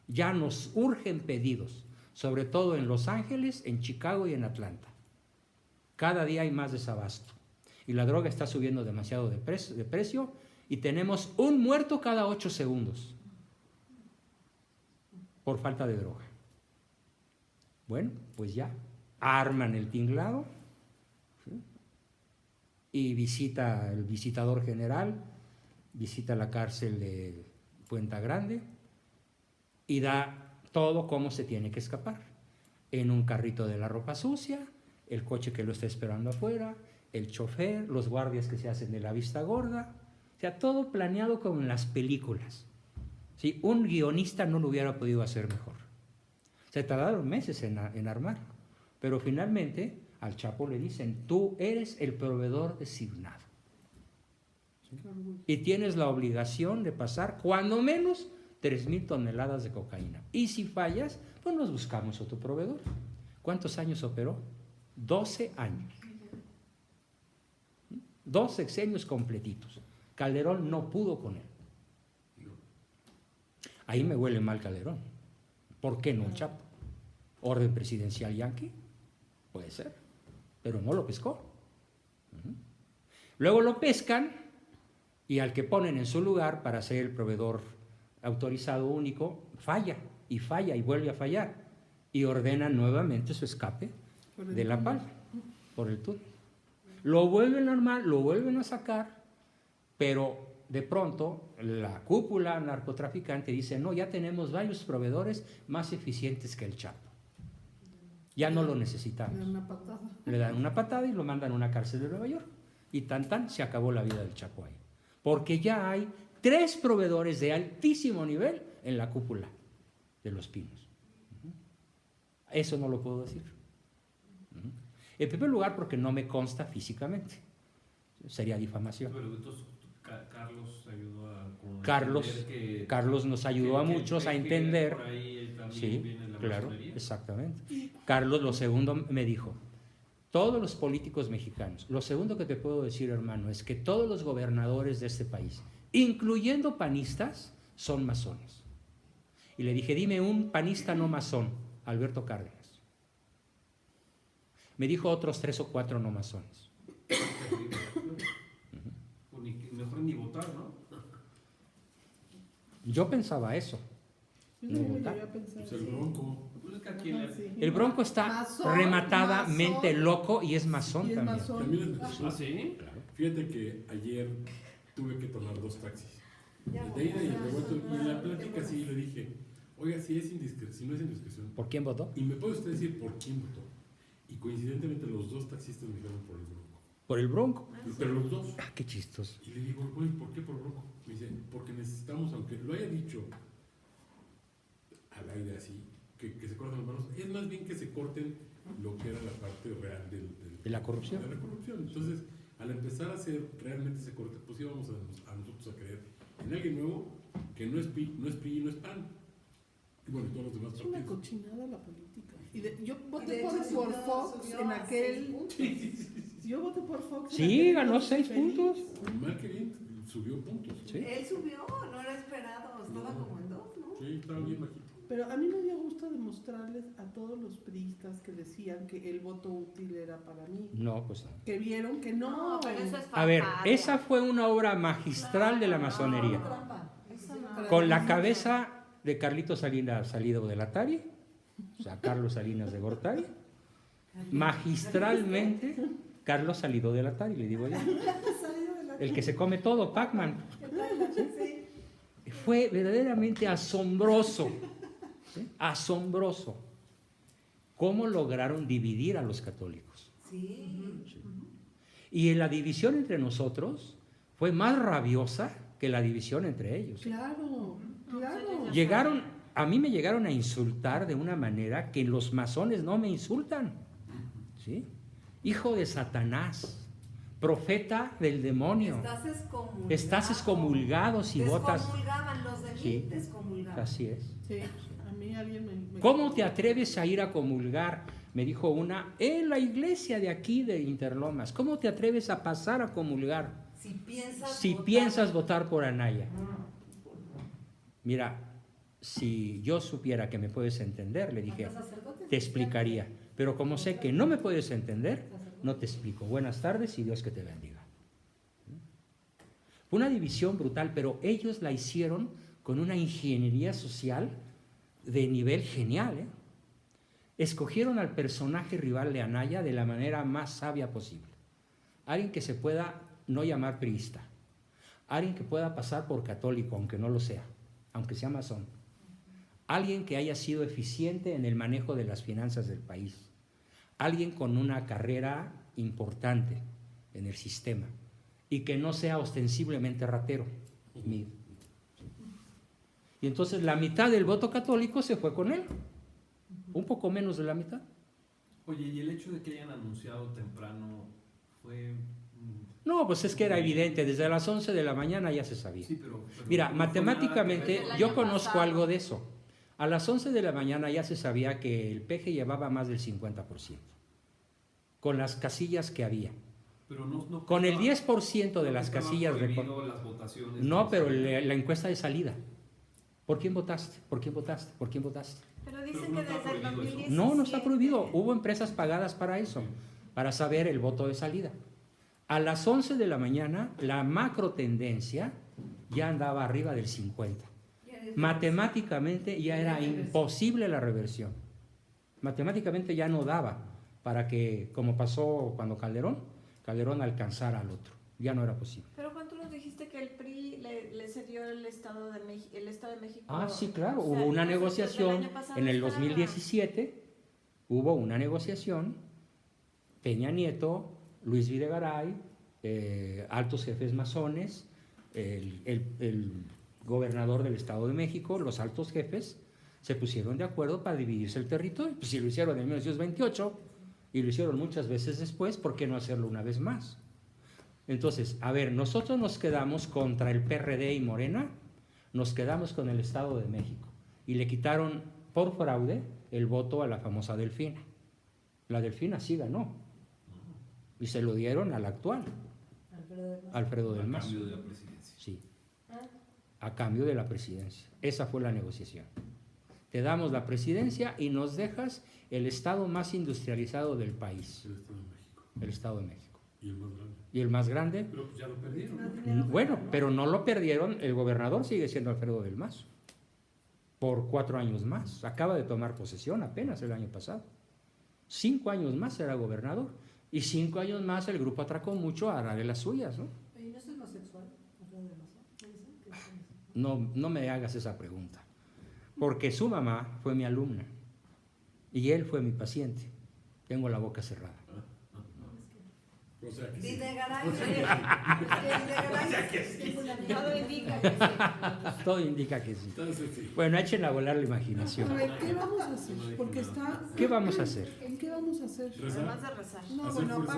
Ya nos urgen pedidos, sobre todo en Los Ángeles, en Chicago y en Atlanta. Cada día hay más desabasto. Y la droga está subiendo demasiado de precio y tenemos un muerto cada 8 segundos por falta de droga. Bueno, pues ya arman el tinglado, ¿sí? Y el visitador general, visita la cárcel de Puente Grande y da todo cómo se tiene que escapar. En un carrito de la ropa sucia, el coche que lo está esperando afuera, el chofer, los guardias que se hacen de la vista gorda, o sea, todo planeado como en las películas. ¿Sí? Un guionista no lo hubiera podido hacer mejor. Se tardaron meses en armarlo, pero finalmente al Chapo le dicen, tú eres el proveedor designado. ¿Sí? Y tienes la obligación de pasar cuando menos 3,000 toneladas de cocaína. Y si fallas, pues nos buscamos otro proveedor. ¿Cuántos años operó? 12 años. 2 sexenios completitos. Calderón no pudo con él. Ahí me huele mal Calderón. ¿Por qué no el Chapo? ¿Orden presidencial yanqui? Puede ser, pero no lo pescó. Luego lo pescan y al que ponen en su lugar para ser el proveedor autorizado único, falla y vuelve a fallar y ordenan nuevamente su escape de La Palma por el túnel. Lo vuelven a armar, lo vuelven a sacar, pero de pronto la cúpula narcotraficante dice, no, ya tenemos varios proveedores más eficientes que el Chapo. Ya no lo necesitamos. Le dan una patada y lo mandan a una cárcel de Nueva York. Y tan se acabó la vida del Chapo ahí. Porque ya hay 3 proveedores de altísimo nivel en la cúpula de Los Pinos. Eso no lo puedo decir. En primer lugar, porque no me consta físicamente. Sería difamación.
Pero entonces, Carlos ayudó a...
Carlos nos ayudó a muchos a entender.
Por ahí también
Sí,
viene la
claro,
masonería.
exactamente. Carlos, lo segundo me dijo, todos los políticos mexicanos, lo segundo que te puedo decir, hermano, es que todos los gobernadores de este país, incluyendo panistas, son masones. Y le dije, dime un panista no masón, Alberto Cárdenas. Me dijo otros 3 o 4 no masones.
Mejor ni votar, ¿no?
Yo pensaba eso.
Yo no llegué a pensar
Pues el
así.
Bronco.
Pues es que aquí le-
Sí.
El Bronco está
Masón,
rematadamente
masón.
loco y es masón
Y es
también.
masón.
También es masón.
¿Ah, sí?
Claro.
Fíjate que ayer tuve que tomar 2 taxis.
Ya,
El de ida y el de
ya,
vuelta. Y en la
ya,
plática
ya,
sí le dije, oiga, si no es indiscreción,
¿Por quién votó?
¿y me puede usted decir por quién votó? Y coincidentemente los 2 taxistas me dijeron por el Bronco.
Por el Bronco.
Pero los 2.
Ah, qué chistoso.
Y le digo, güey, ¿por qué por Bronco? Me dice, porque necesitamos, aunque lo haya dicho al aire así, que se corten las manos, es más bien que se corten lo que era la parte real
¿De la corrupción?
de la corrupción. Entonces, al empezar a hacer realmente ese corte, pues íbamos a nosotros a creer en alguien nuevo que no es PRI y no es PAN. Y bueno, todos los demás
Es una
partidos.
cochinada la política. Yo
Y
voté
de hecho,
por
subió
Fox en
a 6
aquel.
puntos.
Yo voté por Fox. en
Sí,
aquel
ganó
entonces
6
feliz.
puntos.
Mal que bien, subió puntos.
Sí.
Él subió, no era esperado, estaba como en 2, ¿no?
Sí, estaba bien bajito.
Pero a mí me dio gusto demostrarles a todos los priistas que decían que el voto útil era para mí.
No, pues no.
Que vieron que no.
No, pero eso es
A ver,
fanfarria.
esa fue una obra magistral de la masonería.
Trampa.
Eso no.
Con la cabeza de Carlitos Salinas Salido de Latari, o sea, Carlos Salinas de Gortari, magistralmente Carlos Salido de Latari, le digo yo. El que se come todo, Pac-Man. Fue verdaderamente asombroso, ¿sí? Asombroso cómo lograron dividir a los católicos.
Sí.
Y la división entre nosotros fue más rabiosa que la división entre ellos.
Claro, claro.
A mí me llegaron a insultar de una manera que los masones no me insultan. ¿Sí? Hijo de Satanás, profeta del demonio.
Estás excomulgado.
Si votas.
Descomulgaban los de mí,
Sí.
descomulgaban.
Así es.
Sí, a mí alguien me
¿Cómo te atreves a ir a comulgar? Me dijo una, en la iglesia de aquí de Interlomas. ¿Cómo te atreves a pasar a comulgar si piensas votar por Anaya? Mira, si yo supiera que me puedes entender, le dije, te explicaría. Pero como sé que no me puedes entender, no te explico. Buenas tardes y Dios que te bendiga. Fue una división brutal, pero ellos la hicieron con una ingeniería social de nivel genial, ¿eh? Escogieron al personaje rival de Anaya de la manera más sabia posible. Alguien que se pueda no llamar priista. Alguien que pueda pasar por católico, aunque no lo sea, aunque sea masón. Alguien que haya sido eficiente en el manejo de las finanzas del país. Alguien con una carrera importante en el sistema y que no sea ostensiblemente ratero. Y entonces la mitad del voto católico se fue con él. Un poco menos de la mitad.
Oye, ¿y el hecho de que hayan anunciado temprano fue...?
No, pues es que era evidente, desde las 11 de la mañana ya se sabía.
Sí, pero
Mira,
no fue
matemáticamente
nada que ver.
yo
año
conozco
pasado.
algo de eso. A las 11 de la mañana ya se sabía que el PG llevaba más del 50%, con las casillas que había.
Pero no
Con el
estaba-
10% de
no
las
estaba
casillas de...
prohibido las votaciones.
No, pero la encuesta de salida. ¿Por quién votaste? ¿Por quién votaste? ¿Por quién votaste?
Pero dicen
Pero no
que
está
desde el
prohibido eso.
2017.
No, no está prohibido. Hubo empresas pagadas para eso, para saber el voto de salida. A las 11 de la mañana, la macro tendencia ya andaba arriba del 50. Matemáticamente ya era imposible la reversión. Matemáticamente ya no daba para que, como pasó cuando Calderón alcanzara al otro. Ya no era posible.
Pero ¿cuánto nos dijiste que el PRI le cedió el Estado de México?
Ah, sí, claro.
O sea,
Hubo una
entonces, desde el
negociación
año pasado
en el
estaba-
2017. Hubo una negociación. Peña Nieto, Luis Videgaray, altos jefes masones, el gobernador del Estado de México, los altos jefes, se pusieron de acuerdo para dividirse el territorio. Pues si lo hicieron en 1928 y lo hicieron muchas veces después, ¿por qué no hacerlo una vez más? Entonces, a ver, nosotros nos quedamos contra el PRD y Morena, nos quedamos con el Estado de México y le quitaron por fraude el voto a la famosa Delfina. La Delfina sí ganó y se lo dieron al actual, Alfredo del
A
Mazo.
cambio de la presidencia.
Sí, a cambio de la presidencia. Esa fue la negociación. Te damos la presidencia y nos dejas el estado más industrializado del país,
El Estado de México.
el Estado de México.
Y el más grande.
Y el más grande,
Pero pues ya lo perdieron, ¿no?
bueno, pero no lo perdieron, el gobernador sigue siendo Alfredo del Mazo, por 4 años más. Acaba de tomar posesión apenas el año pasado. 5 años más era gobernador. Y 5 años más el grupo atracó mucho a hará de las suyas, ¿no?
¿Y no es homosexual?
No me hagas esa pregunta. Porque su mamá fue mi alumna y él fue mi paciente. Tengo la boca cerrada.
O sea que sí.
Videgaray.
Todo indica que sí.
Todo indica que sí.
Entonces sí.
Bueno, echen a volar la imaginación.
A ver, ¿qué vamos a hacer? Porque está...
¿Qué vamos a hacer?
¿Qué vamos a hacer?
Rezar.
Además de rezar.
No,
Hacer
bueno,
fuerza.